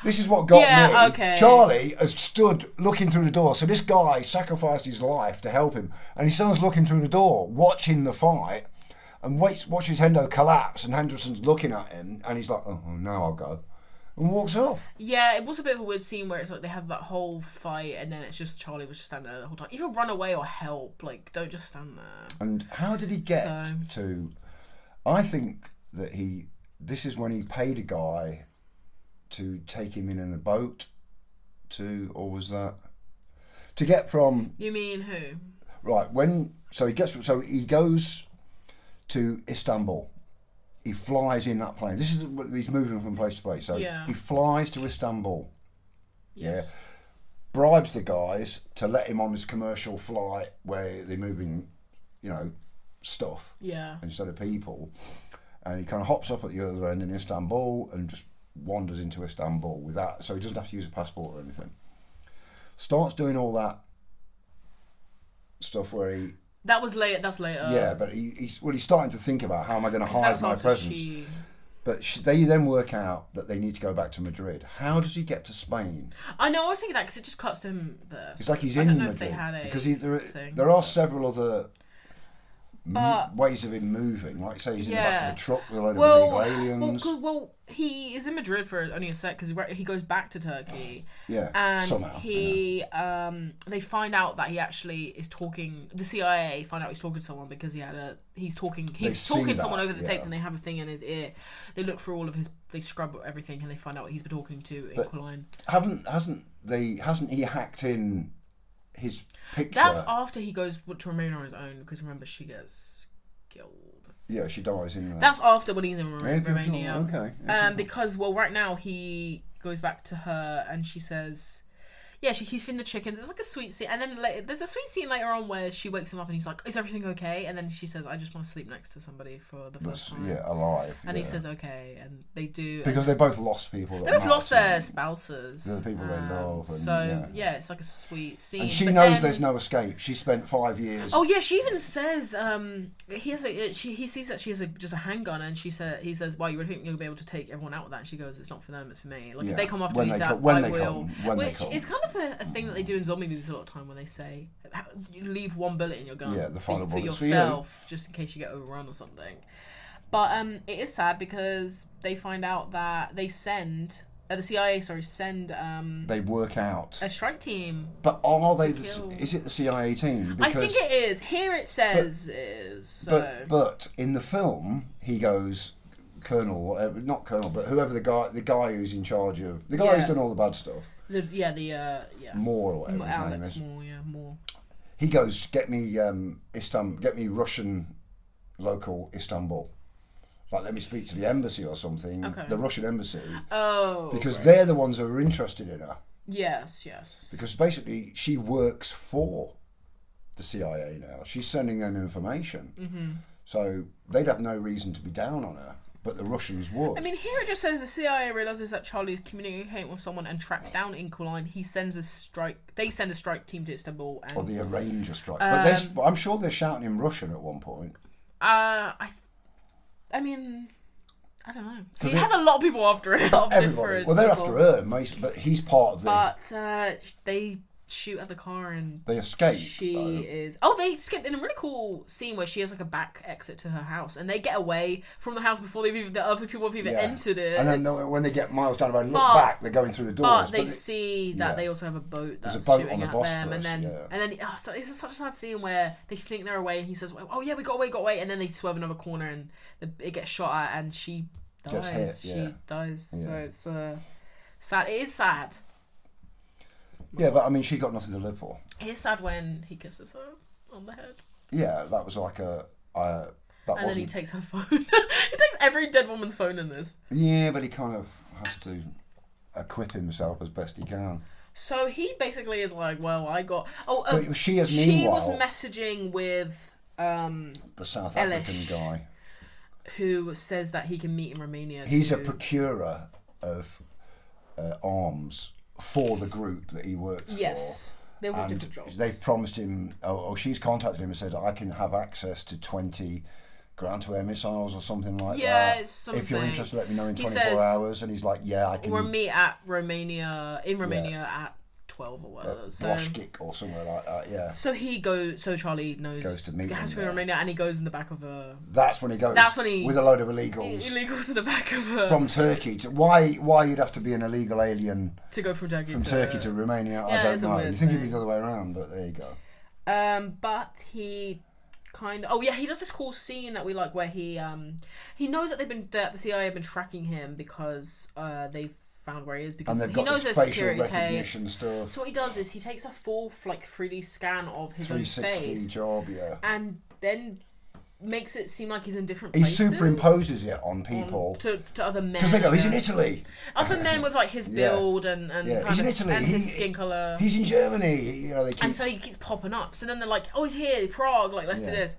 Speaker 2: this is what got me.
Speaker 1: Okay.
Speaker 2: Charlie has stood looking through the door. So this guy sacrificed his life to help him. And his son's looking through the door, watching the fight, and watches Hendo collapse. And Henderson's looking at him. And he's like, oh, now I'll go. And walks off.
Speaker 1: Yeah, it was a bit of a weird scene where it's like they have that whole fight and then it's just Charlie was just standing there the whole time. Either run away or help. Like, don't just stand there.
Speaker 2: And how did he get to... I think that this is when he paid a guy to take him in a boat or was that... To get from...
Speaker 1: You mean who?
Speaker 2: Right, he goes to Istanbul. He flies in that plane. This is he's moving from place to place. So he flies to Istanbul. Yes. Yeah. Bribes the guys to let him on this commercial flight where they're moving, stuff.
Speaker 1: Yeah.
Speaker 2: Instead of people. And he kind of hops up at the other end in Istanbul and just wanders into Istanbul with that. So he doesn't have to use a passport or anything. Starts doing all that stuff where he...
Speaker 1: That's later.
Speaker 2: Yeah, but he's starting to think about how am I going to hide my presence. But they then work out that they need to go back to Madrid. How does he get to Spain?
Speaker 1: I know, I was thinking that because it just cuts to him there.
Speaker 2: It's like he's in Madrid. Because there are several other ways of him moving. Like, say, he's in the back of a truck with a load of illegal aliens.
Speaker 1: Well, he is in Madrid for only a sec because he goes back to Turkey.
Speaker 2: Yeah,
Speaker 1: and
Speaker 2: somehow.
Speaker 1: They find out that he actually is talking. The CIA find out he's talking to someone because he's talking someone over the tapes, and they have a thing in his ear. They look through all of they scrub everything, and they find out what he's been talking to in Quilline.
Speaker 2: Hasn't he hacked in his picture?
Speaker 1: That's after he goes to remain on his own because remember she gets killed.
Speaker 2: Yeah, she dies in that.
Speaker 1: That's after when he's in Romania.
Speaker 2: Okay.
Speaker 1: Because right now he goes back to her and she says, he's feeding the chickens. It's like a sweet scene, and then there's a sweet scene later on where she wakes him up and he's like, "Is everything okay?" And then she says, "I just want to sleep next to somebody for the first time."
Speaker 2: Yeah, alive.
Speaker 1: And he says, "Okay," and they do.
Speaker 2: Because they both lost people.
Speaker 1: They both lost their spouses.
Speaker 2: The people they love. And,
Speaker 1: so it's like a sweet scene.
Speaker 2: And she knows there's no escape. She spent 5 years.
Speaker 1: Oh yeah, she even says he sees that she has just a handgun, and he says, "Well, you would think you'll be able to take everyone out with that?" And she goes, "It's not for them, it's for me." Like if they come after me, I will. Which is kind of a thing that they do in zombie movies a lot of time when they say you leave one bullet in your gun for yourself, just in case you get overrun or something. But it is sad because they find out that they send the CIA send
Speaker 2: they work out
Speaker 1: a strike team.
Speaker 2: But are they? Is it the CIA team?
Speaker 1: Because, I think it is. Here it says it is. So.
Speaker 2: But in the film he goes Colonel, whatever, not Colonel, but whoever the guy who's in charge of the guy who's done all the bad stuff. Moore or whatever his name is.
Speaker 1: Moore.
Speaker 2: He goes, get me Russian local Istanbul. Like, let me speak to the embassy or something. Okay. The Russian embassy.
Speaker 1: Oh.
Speaker 2: Because they're the ones who are interested in her.
Speaker 1: Yes.
Speaker 2: Because basically she works for the CIA now. She's sending them information.
Speaker 1: Mm-hmm.
Speaker 2: So they'd have no reason to be down on her. but the Russians would.
Speaker 1: I mean, here it just says the CIA realizes that Charlie is communicating with someone and tracks down Incoline. He sends a strike. They send a strike team to Istanbul. And,
Speaker 2: or they arrange a strike. But I'm sure they're shouting in Russian at one point.
Speaker 1: I mean, I don't know. He has a lot of people after it.
Speaker 2: Everybody. Well, they're after her, but he's part of the...
Speaker 1: But they shoot at the car and...
Speaker 2: They escape.
Speaker 1: She is... Oh, they escaped in a really cool scene where she has like a back exit to her house. And they get away from the house before the other people have even entered it.
Speaker 2: And then when they get miles down the road and look back, they're going through the doors.
Speaker 1: But they see that they also have a boat that's shooting at them. And then so it's such a sad scene where they think they're away and he says, oh yeah, we got away. And then they swerve another corner and it gets shot at and she dies. She dies. Yeah. So it's sad. It is sad.
Speaker 2: Yeah, but I mean, she got nothing to live for.
Speaker 1: It is sad when he kisses her on the head.
Speaker 2: Yeah, that was like
Speaker 1: then he takes her phone. He takes every dead woman's phone in this.
Speaker 2: Yeah, but he kind of has to equip himself as best he can.
Speaker 1: So he basically is like, well, I got...
Speaker 2: but she was
Speaker 1: messaging with...
Speaker 2: the South African guy.
Speaker 1: Who says that he can meet in Romania.
Speaker 2: He's a procurer of arms for the group that he works for.
Speaker 1: Yes, they want different jobs.
Speaker 2: They've promised him, she's contacted him and said, I can have access to 20 ground-to-air missiles or something like that.
Speaker 1: Yeah, it's something.
Speaker 2: If you're interested, let me know in 24 hours. And he's like, yeah, I can.
Speaker 1: We'll meet at Romania, at 12 or whatever.
Speaker 2: Bloshkik or somewhere like that, yeah.
Speaker 1: So Charlie goes to meet him. Has to go to Romania and he goes in the back of a...
Speaker 2: That's when he goes. With a load of illegals.
Speaker 1: Illegals in the back of a...
Speaker 2: From Turkey. Why you'd have to be an illegal alien...
Speaker 1: To go from Turkey
Speaker 2: to Romania, I don't know. You think it'd be the other way around, but there you go.
Speaker 1: But he... he does this cool scene that we like where he knows that the CIA have been tracking him because they've found where he is because he knows there's security tapes.
Speaker 2: Stuff.
Speaker 1: So what he does is he takes a full 3D scan of his own face
Speaker 2: job, yeah,
Speaker 1: and then makes it seem like he's in different places.
Speaker 2: He superimposes it on people
Speaker 1: to other men
Speaker 2: because they go, he's in Italy.
Speaker 1: Other men with his build and
Speaker 2: he's in Italy.
Speaker 1: And his skin color.
Speaker 2: He's in Germany. And
Speaker 1: so he keeps popping up. So then they're like, oh, he's here, Prague. Let's do this.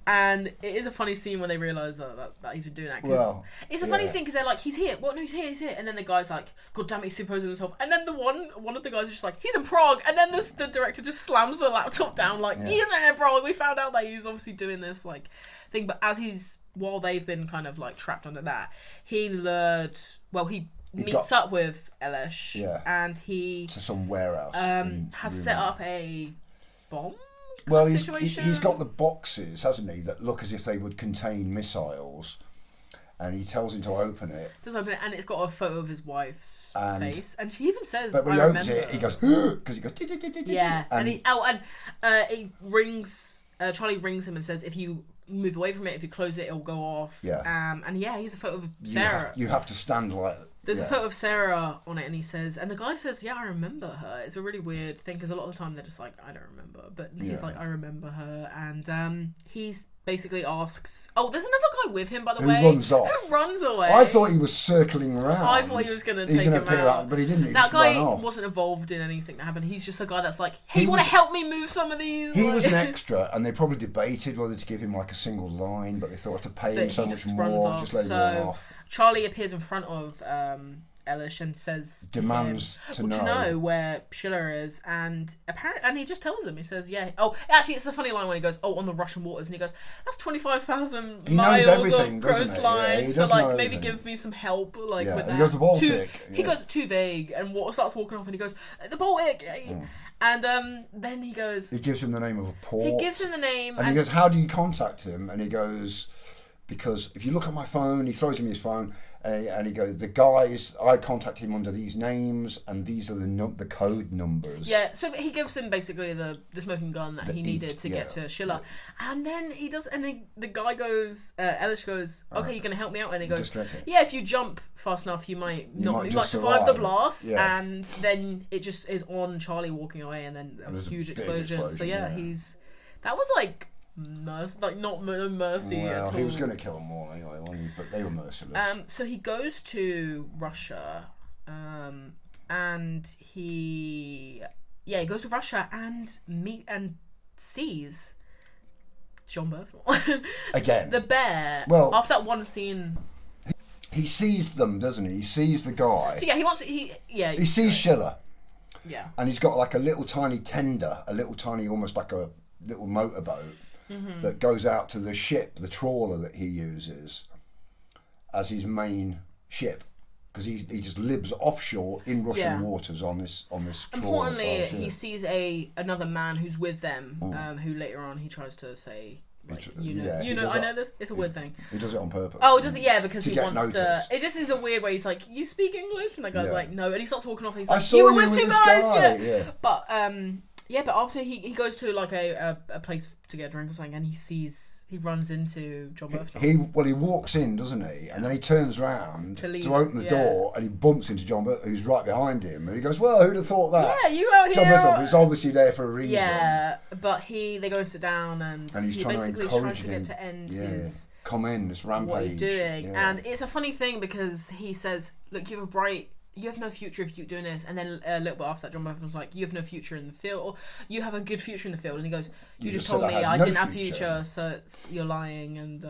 Speaker 1: And it is a funny scene when they realise that he's been doing that. It's a funny scene because they're like, he's here. What? No, he's here. And then the guy's like, God damn it, he's superimposing himself. And then one of the guys is just like, he's in Prague. And then the director just slams the laptop down he isn't in Prague. We found out that he's obviously doing this thing. But while they've been kind of trapped under that, he learned. Well, he meets up with Elish.
Speaker 2: Yeah.
Speaker 1: And he
Speaker 2: to some warehouse.
Speaker 1: Has set up a bomb.
Speaker 2: Well, he's got the boxes, hasn't he, that look as if they would contain missiles, and he tells him to open it.
Speaker 1: And it's got a photo of his wife's face, and she even says,
Speaker 2: "But when he opens it, he goes because he goes."
Speaker 1: Yeah, and he rings. Charlie rings him and says, "If you move away from it, if you close it, it'll go off."
Speaker 2: Yeah.
Speaker 1: He's a photo of Sarah.
Speaker 2: You have to stand like.
Speaker 1: There's a photo of Sarah on it, and he says, and the guy says, "Yeah, I remember her." It's a really weird thing because a lot of the time they're just like, "I don't remember," but he's like, "I remember her," and he basically asks, "Oh, there's another guy with him, by the way."
Speaker 2: Who runs off?
Speaker 1: Who runs away?
Speaker 2: I thought he was circling around.
Speaker 1: I thought he was going to take him out,
Speaker 2: but he didn't.
Speaker 1: That guy wasn't involved in anything that happened. He's just a guy that's like, "Hey, you want to help me move some of these?"
Speaker 2: He was an extra, and they probably debated whether to give him a single line, but they thought to pay him so much more, just let him run off.
Speaker 1: Charlie appears in front of Elish and
Speaker 2: demands to
Speaker 1: know where Schiller is, and he just tells him. He says, "Yeah." Oh, actually, it's a funny line when he goes, "Oh, on the Russian waters," and he goes, "That's 25,000 miles of coastline. So maybe give me some help, with that."
Speaker 2: He goes the Baltic.
Speaker 1: He goes too vague, and starts walking off, and he goes, "The Baltic." And then he goes.
Speaker 2: He gives him the name of a port.
Speaker 1: He gives him the name,
Speaker 2: and he goes, "How do you contact him?" And he goes, "Because if you look at my phone," he throws him his phone. And he goes, the guys, I contact him under these names, and these are the code numbers.
Speaker 1: Yeah, so he gives him basically the smoking gun that he needed to get to Schiller. And then he does, and the guy goes, Elish goes, "Okay, you're going to help me out?" And he goes, "Yeah, if you jump fast enough, you might survive the blast." Yeah. And then it just is on Charlie walking away, and then a huge explosion. So that was not mercy at all.
Speaker 2: He was going to kill them all anyway, wasn't he? But they were merciless.
Speaker 1: So he goes to Russia, and he goes to Russia and sees John Berthel
Speaker 2: again.
Speaker 1: The bear.
Speaker 2: Well,
Speaker 1: after that one scene.
Speaker 2: he sees them, doesn't he? He sees the guy.
Speaker 1: So
Speaker 2: He sees Schiller.
Speaker 1: Yeah.
Speaker 2: And he's got like a little tiny tender, almost like a little motorboat that goes out to the ship, the trawler that he uses as his main ship. Because he just lives offshore in Russian waters on this trawler.
Speaker 1: Importantly, he sees another man who's with them, who later on he tries to say, like, I know this. It's a weird thing.
Speaker 2: He does it on purpose.
Speaker 1: Oh, does it? Yeah, because he wants
Speaker 2: noticed.
Speaker 1: to. It just is a weird way. He's like, "You speak English," and the guy's like, "No," and he starts walking off. And he's like,
Speaker 2: I saw
Speaker 1: "You were
Speaker 2: you
Speaker 1: with two
Speaker 2: this
Speaker 1: guys."
Speaker 2: guy.
Speaker 1: Yeah. But after he goes to like a place to get a drink or something, and he runs into John Berthold.
Speaker 2: He walks in, doesn't he? And then he turns round to open the door, and he bumps into John Berthold, who's right behind him. And he goes, "Well, who'd have thought that?"
Speaker 1: Yeah, you out here.
Speaker 2: John Berthold is obviously there for a reason.
Speaker 1: Yeah, but they go and sit down, and
Speaker 2: he's trying to encourage him
Speaker 1: to end his
Speaker 2: come in this rampage.
Speaker 1: What he's doing, and it's a funny thing because he says, "Look, you have no future if you keep doing this." And then a little bit after that, John Berthold's like, "You have no future in the field, or you have a good future in the field." And he goes, "You just told me I didn't have future, so you're lying." And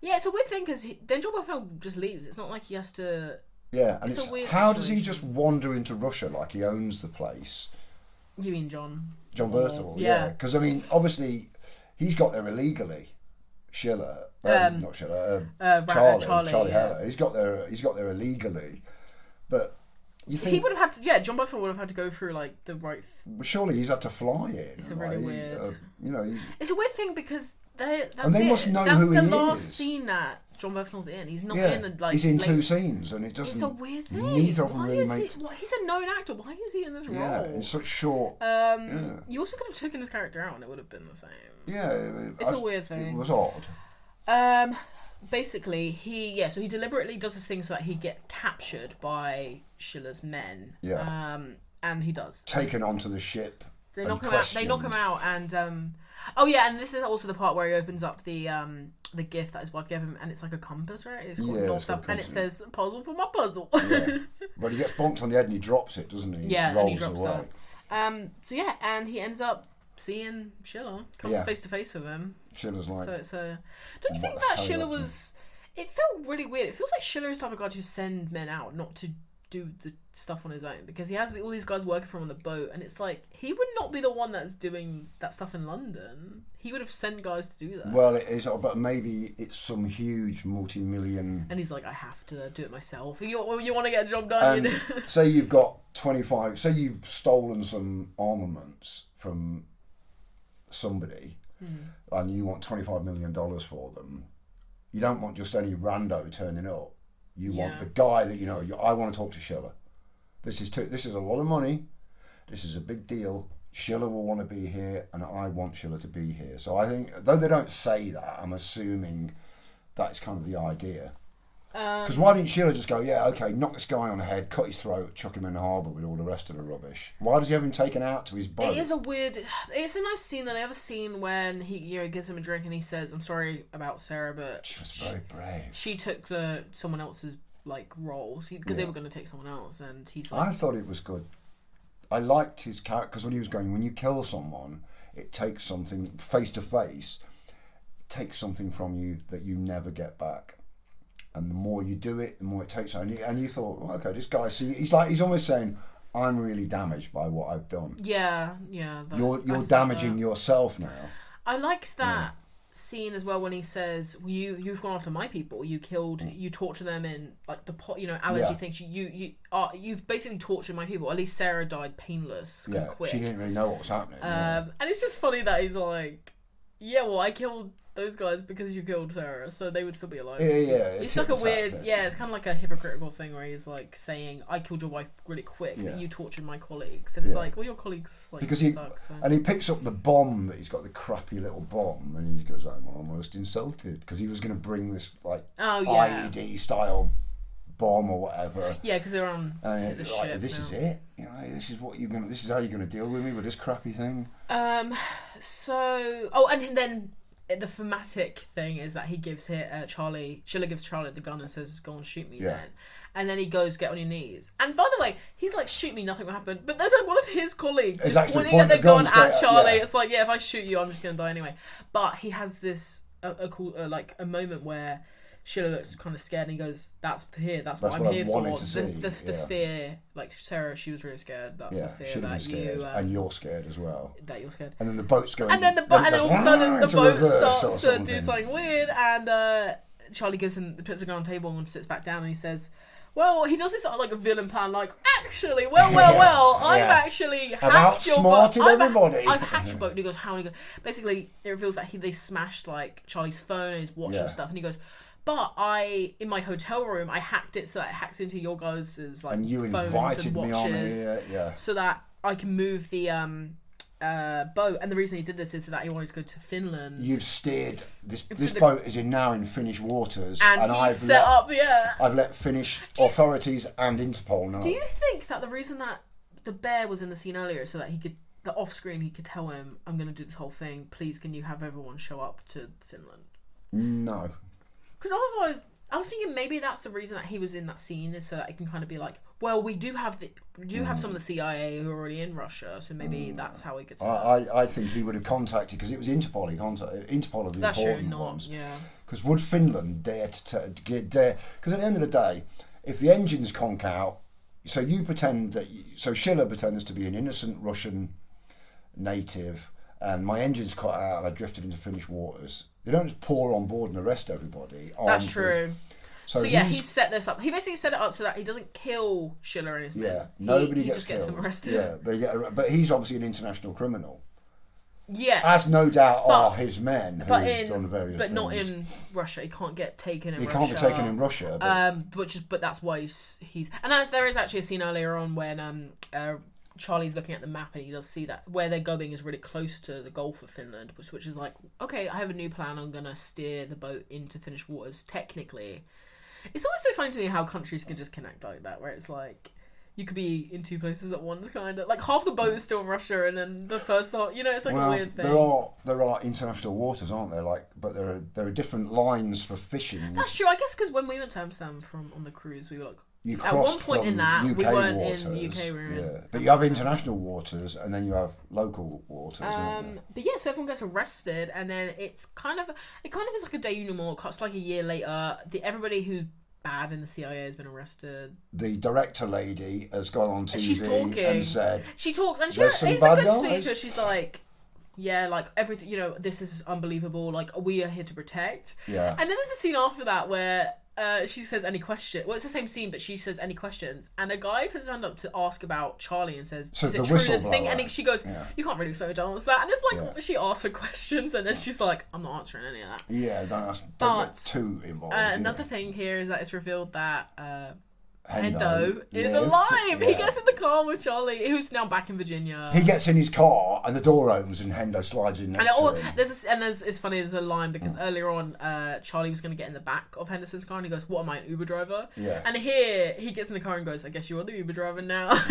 Speaker 1: it's a weird thing because then John Berthold just leaves. It's not like he has to.
Speaker 2: Yeah, and
Speaker 1: it's a weird
Speaker 2: how
Speaker 1: situation.
Speaker 2: does he just wander into Russia like he owns the place?
Speaker 1: You mean John?
Speaker 2: John Berthold, yeah. Because I mean, obviously, he's got there illegally. Schiller, not Schiller, Charlie Heller. He's got there illegally. But you think
Speaker 1: he would have had to? Yeah, John Berthold would have had to go through like the right.
Speaker 2: Surely he's had to fly in.
Speaker 1: It's a really weird.
Speaker 2: It's
Speaker 1: a weird thing because they
Speaker 2: must know who he is.
Speaker 1: That's the last scene that John Berthold's in. He's not in
Speaker 2: he's in two scenes, and it doesn't.
Speaker 1: It's a weird thing.
Speaker 2: Neither of them really make.
Speaker 1: He's a known actor. Why is he in this role?
Speaker 2: Yeah, in such short.
Speaker 1: You also could have taken his character out, and it would have been the same.
Speaker 2: Yeah,
Speaker 1: it's a weird thing.
Speaker 2: It was odd.
Speaker 1: Basically, he deliberately does this thing so that he get captured by Schiller's men.
Speaker 2: Yeah.
Speaker 1: And he does.
Speaker 2: Taken onto the ship.
Speaker 1: They knock him out, and and this is also the part where he opens up the gift that his wife gave him, and it's like a compass, right? It's called North South, and it says "puzzle for my puzzle."
Speaker 2: Yeah. But he gets bonked on the head and he drops it, doesn't he?
Speaker 1: Yeah,
Speaker 2: and
Speaker 1: he drops it. And he ends up seeing Schiller, comes face to face with him.
Speaker 2: Schiller's like,
Speaker 1: don't you think that Schiller was? It felt really weird. It feels like Schiller is the type of guy to send men out, not to do the stuff on his own, because he has all these guys working for him on the boat, and it's like he would not be the one that's doing that stuff in London. He would have sent guys to do that.
Speaker 2: Well, it is, but maybe it's some huge multi-million.
Speaker 1: And he's like, I have to do it myself. You want to get a job done?
Speaker 2: Say you've got 25. Say you've stolen some armaments from somebody, and you want $25 million for them. You don't want just any rando turning up. You want the guy that I want to talk to Schiller. This is a lot of money. This is a big deal. Schiller will want to be here, and I want Schiller to be here. So I think, though they don't say that, I'm assuming that's kind of the idea. Because why didn't Schiller just go, yeah, okay, knock this guy on the head, cut his throat, chuck him in the harbour with all the rest of the rubbish? Why does he have him taken out to his boat?
Speaker 1: It's a nice scene that I have a scene when he gives him a drink and he says, "I'm sorry about Sarah, but
Speaker 2: she was very brave.
Speaker 1: She took someone else's role because they were going to take someone else," and he's like,
Speaker 2: I thought it was good. I liked his character because when he was going, when you kill someone, it takes something face to face, takes something from you that you never get back. And the more you do it, the more it takes. And you thought, well, okay, this guy. See, he's almost saying, "I'm really damaged by what I've done."
Speaker 1: Yeah.
Speaker 2: You're damaging yourself now.
Speaker 1: I liked that scene as well when he says, "You've gone after my people. You killed, you torture them in allergy things. You've basically tortured my people. At least Sarah died painless.
Speaker 2: Yeah,
Speaker 1: quick.
Speaker 2: She didn't really know what was happening.
Speaker 1: And it's just funny that he's like, "Yeah, well, I killed those guys because you killed Sarah, so they would still be alive."
Speaker 2: Yeah.
Speaker 1: It's like a weird, it's kind of like a hypocritical thing where he's like saying, "I killed your wife really quick, but you tortured my colleagues," and it's like, well, your colleagues
Speaker 2: because
Speaker 1: suck. So.
Speaker 2: And he picks up the bomb that he's got, the crappy little bomb, and he goes, "I'm almost insulted," because he was going to bring this IED style bomb or whatever.
Speaker 1: Yeah, because they're on the ship.
Speaker 2: This is it. This is what you're gonna. This is how you're going to deal with me with this crappy thing.
Speaker 1: And then the thematic thing is that he gives Schiller gives Charlie the gun and says, "Go and shoot me then." And then he goes, "Get on your knees." And by the way, he's like, "Shoot me, nothing will happen." But there's one of his colleagues just pointing at the gun at Charlie. It's like, yeah, if I shoot you, I'm just going to die anyway. But he has this a moment where Schiller looks kind of scared, and he goes, "That's what I'm here for." The fear, like Sarah, she was really scared. That's the fear that you
Speaker 2: and you're scared as well.
Speaker 1: That you're scared.
Speaker 2: And then the boat's going.
Speaker 1: And then all of a sudden the boat starts to do something weird, and Charlie puts the gun on the table and sits back down, and he says, "Well," he does this sort of like a villain plan, like, "Actually, I've actually hacked your boat. I've hacked your boat." And he goes, "How?" And he goes, basically, it reveals that they smashed like Charlie's phone and his watch and stuff, and he goes, "But in my hotel room, I hacked it so that it hacks into your guys' like
Speaker 2: and you
Speaker 1: phones
Speaker 2: invited
Speaker 1: and watches,
Speaker 2: me on here,
Speaker 1: so that I can move the boat." And the reason he did this is that he wanted to go to Finland.
Speaker 2: You've steered this boat is now in Finnish waters,
Speaker 1: and
Speaker 2: I've let Finnish authorities and Interpol know.
Speaker 1: Do you think that the reason that the bear was in the scene earlier so that he could, the off screen, he could tell him, "I'm going to do this whole thing. Please, can you have everyone show up to Finland?"
Speaker 2: No.
Speaker 1: Because otherwise, I was thinking maybe that's the reason that he was in that scene, is so that it can kind of be like, well, we do have some of the CIA who are already in Russia, so maybe that's how he gets.
Speaker 2: I think he would have contacted, because it was Interpol. Interpol are the
Speaker 1: that's
Speaker 2: important
Speaker 1: true,
Speaker 2: ones.
Speaker 1: Yeah.
Speaker 2: Because would Finland dare to dare? Because at the end of the day, if the engines conk out, so you pretend that. So Schiller pretends to be an innocent Russian native, and my engine's cut out, and I drifted into Finnish waters. They don't just pour on board and arrest everybody.
Speaker 1: That's true. So yeah, he set this up. He basically set it up so that he doesn't kill Schiller and his men.
Speaker 2: Yeah, nobody
Speaker 1: he
Speaker 2: gets
Speaker 1: just
Speaker 2: killed.
Speaker 1: Gets them arrested.
Speaker 2: Yeah, they get. But he's obviously an international criminal.
Speaker 1: Yes.
Speaker 2: As no doubt are his men who have done various things.
Speaker 1: But not in Russia. He can't get taken in Russia.
Speaker 2: He can't be taken in Russia.
Speaker 1: But that's why he's. And there is actually a scene earlier on when Charlie's looking at the map and he does see that where they're going is really close to the Gulf of Finland, which is like, okay, I have a new plan. I'm gonna steer the boat into Finnish waters. Technically, it's always so funny to me how countries can just connect like that, where it's like you could be in two places at once, kind of like half the boat is still in Russia, and then the first thought, it's like a weird thing.
Speaker 2: There are international waters, aren't there? But there are different lines for fishing.
Speaker 1: That's true, I guess, because when we went to Amsterdam on the cruise, we were like.
Speaker 2: At one point in that,
Speaker 1: UK we weren't
Speaker 2: waters,
Speaker 1: in the UK. We were in
Speaker 2: but you have international waters, and then you have local waters.
Speaker 1: But yeah, so everyone gets arrested, and then it kind of is like a denouement. It's like a year later. Everybody who's bad in the CIA has been arrested.
Speaker 2: The director lady has gone on TV
Speaker 1: she's talking.
Speaker 2: And said,
Speaker 1: she talks, and it's a good speech where she's like, yeah, like everything, this is unbelievable. Like, we are here to protect.
Speaker 2: Yeah.
Speaker 1: And then there's a scene after that where. She says any question. Well, it's the same scene, but she says any questions, and a guy puts his hand up to ask about Charlie and says,
Speaker 2: so
Speaker 1: "Is it true this thing?" And she goes, "You can't really expect me to answer that." And it's like she asks her questions, and then she's like, "I'm not answering any of that."
Speaker 2: Yeah, don't get too involved.
Speaker 1: Another thing here is that it's revealed that Hendo is alive. Yeah. He gets in the car with Charlie, who's now back in Virginia.
Speaker 2: He gets in his car, and the door opens, and Hendo slides in next to him.
Speaker 1: It's funny. There's a line because earlier on, Charlie was going to get in the back of Henderson's car, and he goes, "What am I, an Uber driver?"
Speaker 2: Yeah.
Speaker 1: And here he gets in the car and goes, "I guess you are the Uber driver now."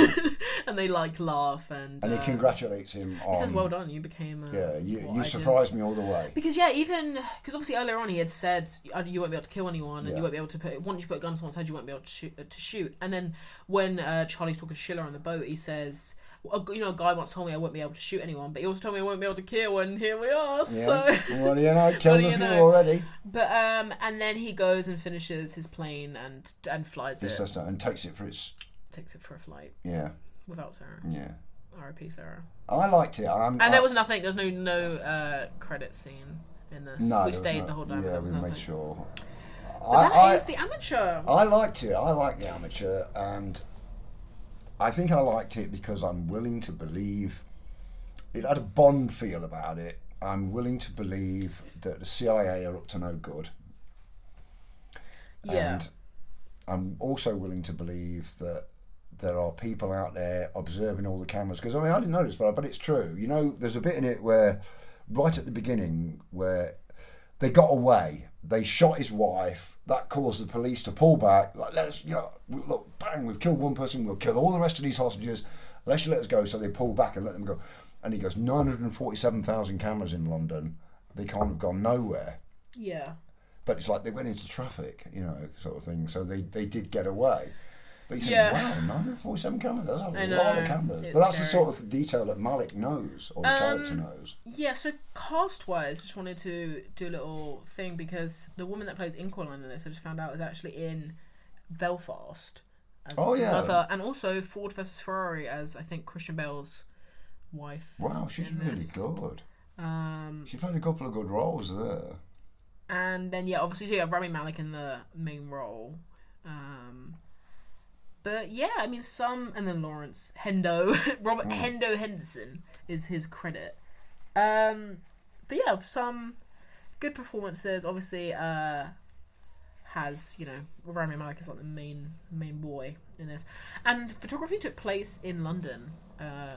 Speaker 1: And they laugh and
Speaker 2: he congratulates him.
Speaker 1: He says, "Well done, you became."
Speaker 2: You surprised me all the way.
Speaker 1: Because because obviously earlier on he had said you won't be able to kill anyone, and you won't be able to once you put a gun to someone's head, you won't be able to shoot. And then when Charlie's talking to Schiller on the boat, he says, a guy once told me I won't be able to shoot anyone, but he also told me I won't be able to kill, and here we are. Yeah. So
Speaker 2: well, killed a few already.
Speaker 1: But and then he goes and finishes his plane and flies it.
Speaker 2: And takes it for
Speaker 1: a flight.
Speaker 2: Yeah.
Speaker 1: Without Sarah.
Speaker 2: Yeah.
Speaker 1: R.I.P. Sarah.
Speaker 2: I liked it.
Speaker 1: There was nothing. There's no credit scene in this.
Speaker 2: No,
Speaker 1: we stayed the whole time.
Speaker 2: Yeah, we made sure.
Speaker 1: But that is The Amateur.
Speaker 2: I liked it. I like The Amateur, and I think I liked it because I'm willing to believe it had a Bond feel about it. I'm willing to believe that the CIA are up to no good.
Speaker 1: Yeah.
Speaker 2: And I'm also willing to believe that there are people out there observing all the cameras. Because, I didn't know this, but it's true. There's a bit in it where, right at the beginning, where they got away. They shot his wife. That caused the police to pull back. Like, let us, look, bang, we've killed one person. We'll kill all the rest of these hostages. Unless you let us go. So they pull back and let them go. And he goes, 947,000 cameras in London. They can't have gone nowhere.
Speaker 1: Yeah.
Speaker 2: But it's like they went into traffic, sort of thing. So they did get away. But you think,
Speaker 1: Yeah.
Speaker 2: wow, 947 cameras, that's a
Speaker 1: I
Speaker 2: lot of
Speaker 1: know,
Speaker 2: cameras.
Speaker 1: it's
Speaker 2: But that's the
Speaker 1: scary.
Speaker 2: sort of detail that Malek knows, or his character knows.
Speaker 1: Yeah, so cast-wise, just wanted to do a little thing because the woman that plays Inquilin in this, I just found out, is actually in Belfast. As
Speaker 2: Oh, yeah.
Speaker 1: Mother, and also Ford versus Ferrari as, I think, Christian Bale's wife.
Speaker 2: Wow, she's
Speaker 1: in
Speaker 2: really
Speaker 1: this.
Speaker 2: good.
Speaker 1: Um,
Speaker 2: She played a couple of good roles there.
Speaker 1: And then, yeah, obviously, so you have Rami Malek in the main role. But yeah, I mean, and then Lawrence Robert Hendo Henderson is his credit. But yeah, some good performances. Obviously, has, you know, Rami Malek is like the main boy in this. And photography took place in London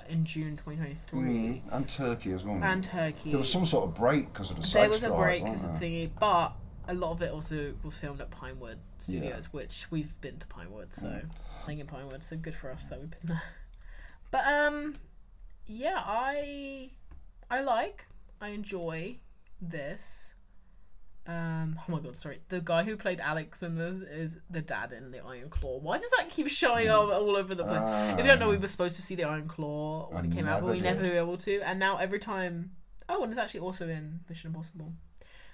Speaker 1: in June 2023.
Speaker 2: And Turkey as well.
Speaker 1: And Turkey.
Speaker 2: There was some sort of break because of the
Speaker 1: There
Speaker 2: SAG
Speaker 1: was a
Speaker 2: strike,
Speaker 1: break
Speaker 2: wasn't
Speaker 1: because of
Speaker 2: there?
Speaker 1: thingy, but a lot of it also was filmed at Pinewood Studios, which we've been to Pinewood, so playing in Pinewood, so good for us that we've been there. But yeah, I enjoy this. Oh my god, sorry. The guy who played Alex in this is the dad in the Iron Claw. Why does that keep showing up all over the place? If you don't know, we were supposed to see the Iron Claw when it came out, but we never were able to. And now every time... Oh, and it's actually also in Mission Impossible,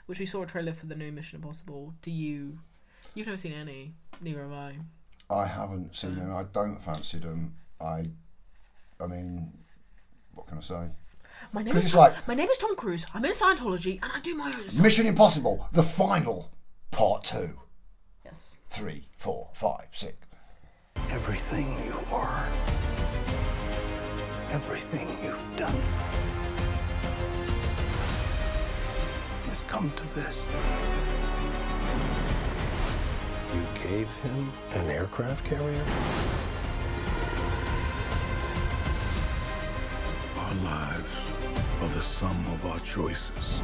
Speaker 1: which we saw a trailer for the new Mission Impossible. You've never seen any, neither have I.
Speaker 2: I haven't seen them. I don't fancy them. I mean, what can I say?
Speaker 1: My name is Tom Cruise. I'm in Scientology, and I do my own stuff.
Speaker 2: Mission Impossible, the final, part 2.
Speaker 1: Yes.
Speaker 2: 3, 4, 5, 6.
Speaker 4: Everything you are, everything you've done, has come to this. You gave him an aircraft carrier?
Speaker 12: Our lives are the sum of our choices.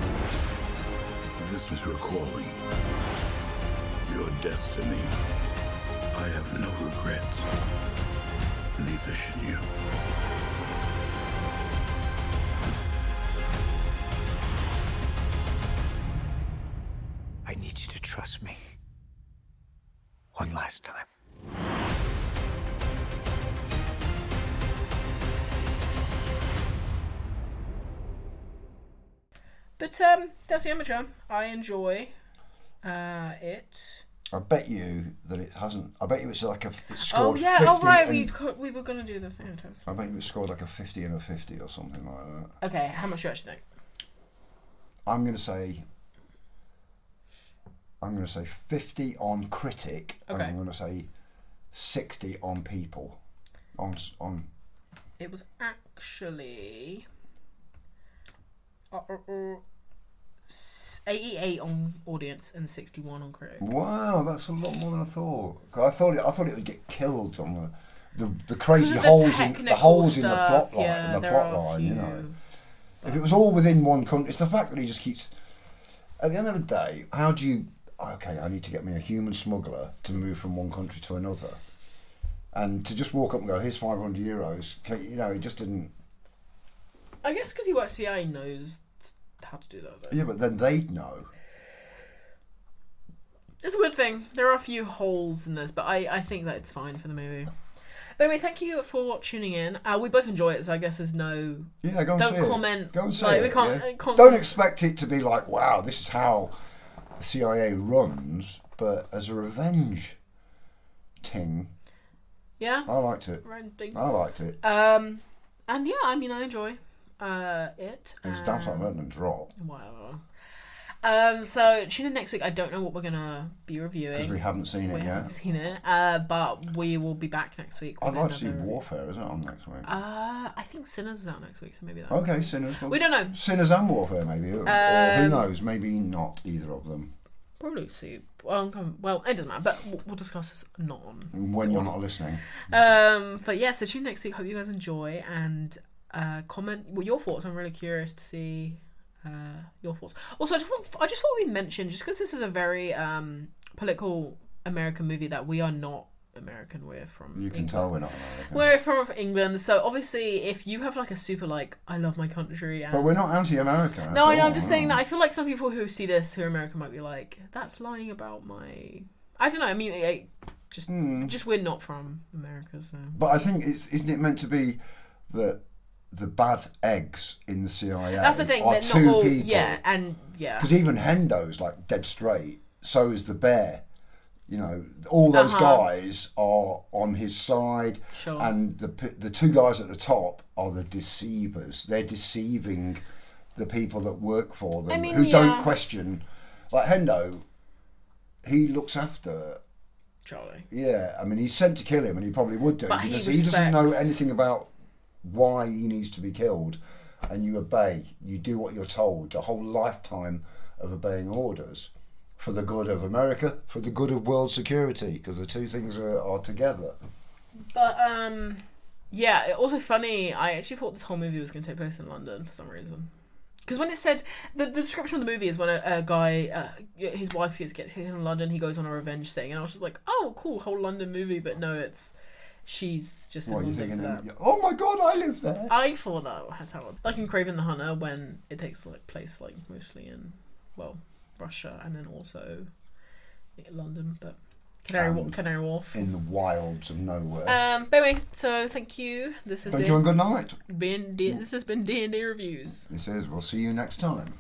Speaker 12: If this was your calling, your destiny, I have no regrets. Neither should you.
Speaker 13: I need you to trust me. One last time.
Speaker 1: But that's the amateur. I enjoy it.
Speaker 2: I bet you that it hasn't. I bet you it's like it's
Speaker 1: Oh
Speaker 2: scored.
Speaker 1: yeah.
Speaker 2: 50
Speaker 1: Oh right.
Speaker 2: and-
Speaker 1: We were gonna do the thing.
Speaker 2: I bet you it scored like a 50 and a 50 or something like that.
Speaker 1: Okay. How much do you actually think?
Speaker 2: I'm gonna say 50 on critic, and
Speaker 1: Okay.
Speaker 2: I'm gonna say 60 on people. On.
Speaker 1: It was actually 88 on audience and 61 on critic.
Speaker 2: Wow, that's a lot more than I thought. I thought it would get killed on the crazy
Speaker 1: The
Speaker 2: holes in the
Speaker 1: technical
Speaker 2: holes in the
Speaker 1: stuff,
Speaker 2: plot line.
Speaker 1: yeah,
Speaker 2: in the
Speaker 1: there
Speaker 2: plot
Speaker 1: are a
Speaker 2: line, you
Speaker 1: few,
Speaker 2: know. If it was all within one country, it's the fact that he just keeps. At the end of the day, how do you? Okay, I need to get me a human smuggler to move from one country to another, and to just walk up and go, "Here's €500." You know, he just didn't.
Speaker 1: I guess because he works CIA, he knows how to do that. Though.
Speaker 2: Yeah, but then they'd know.
Speaker 1: It's a weird thing. There are a few holes in this, but I think that it's fine for the movie. But anyway, thank you for tuning in. We both enjoy it, so I guess there's no...
Speaker 2: Yeah, go and
Speaker 1: don't
Speaker 2: see
Speaker 1: comment.
Speaker 2: it. Go and see
Speaker 1: like,
Speaker 2: it.
Speaker 1: We can't,
Speaker 2: Yeah.
Speaker 1: can't
Speaker 2: Don't expect it to be like, wow, this is how the CIA runs, but as a revenge ting,
Speaker 1: Yeah.
Speaker 2: I liked it.
Speaker 1: Renting.
Speaker 2: I liked it.
Speaker 1: And yeah, I mean, I enjoy it.
Speaker 2: It was damn time and drop.
Speaker 1: Whatever. So tune in next week. I don't know what we're gonna be reviewing
Speaker 2: Because we haven't seen it
Speaker 1: We
Speaker 2: yet.
Speaker 1: haven't seen it. But we will be back next week.
Speaker 2: I'd
Speaker 1: with
Speaker 2: like to see
Speaker 1: another review.
Speaker 2: Warfare, is it on next week?
Speaker 1: I think Sinners is out next week, so maybe that.
Speaker 2: Okay, Sinners.
Speaker 1: We don't know.
Speaker 2: Sinners and Warfare, maybe. Or who knows? Maybe not either of them.
Speaker 1: Probably see. Well, it doesn't matter. But we'll discuss this not on.
Speaker 2: When you're not listening.
Speaker 1: But yeah, so tune next week. Hope you guys enjoy and comment your thoughts. I'm really curious to see your thoughts. Also, I just thought we'd mention, just because this is a very political American movie, that we are not American. We're from
Speaker 2: You can
Speaker 1: England.
Speaker 2: tell we're not American.
Speaker 1: We're from England, so obviously if you have like a super like I love my country and...
Speaker 2: But we're not anti-American.
Speaker 1: No, I know, I'm just saying that I feel like some people who see this who are American might be like, that's lying about my... I don't know, I mean, Just we're not from America, so.
Speaker 2: But I think isn't it meant to be that the bad eggs in the CIA
Speaker 1: That's the thing.
Speaker 2: are
Speaker 1: They're
Speaker 2: two
Speaker 1: not all,
Speaker 2: people?
Speaker 1: yeah, and yeah.
Speaker 2: Because even Hendo's like dead straight. So is the bear. You know, all those guys are on his side, and the two guys at the top are the deceivers. They're deceiving the people that work for them, who don't question. Like Hendo, he looks after
Speaker 1: Charlie.
Speaker 2: Yeah, I mean, he's sent to kill him, and he probably would do,
Speaker 1: But
Speaker 2: because
Speaker 1: he
Speaker 2: he doesn't know
Speaker 1: respects-
Speaker 2: anything about why he needs to be killed, and you obey. You do what you're told. A whole lifetime of obeying orders for the good of America, for the good of world security, because the two things are together.
Speaker 1: But yeah, also funny. I actually thought this whole movie was going to take place in London for some reason. Because when it said the description of the movie is when a guy, his wife gets taken in London, he goes on a revenge thing, and I was just like, oh, cool, whole London movie. But no, she's just in
Speaker 2: What are you
Speaker 1: London
Speaker 2: thinking?
Speaker 1: for that.
Speaker 2: Oh my God, I live there.
Speaker 1: I thought that's how, like in Craven the Hunter, when it takes place mostly in Russia and then also London, but Canary Wharf.
Speaker 2: In the wilds of nowhere.
Speaker 1: But anyway, so thank you.
Speaker 2: Thank you and good night.
Speaker 1: This has been D&D Reviews.
Speaker 2: This is. We'll see you next time.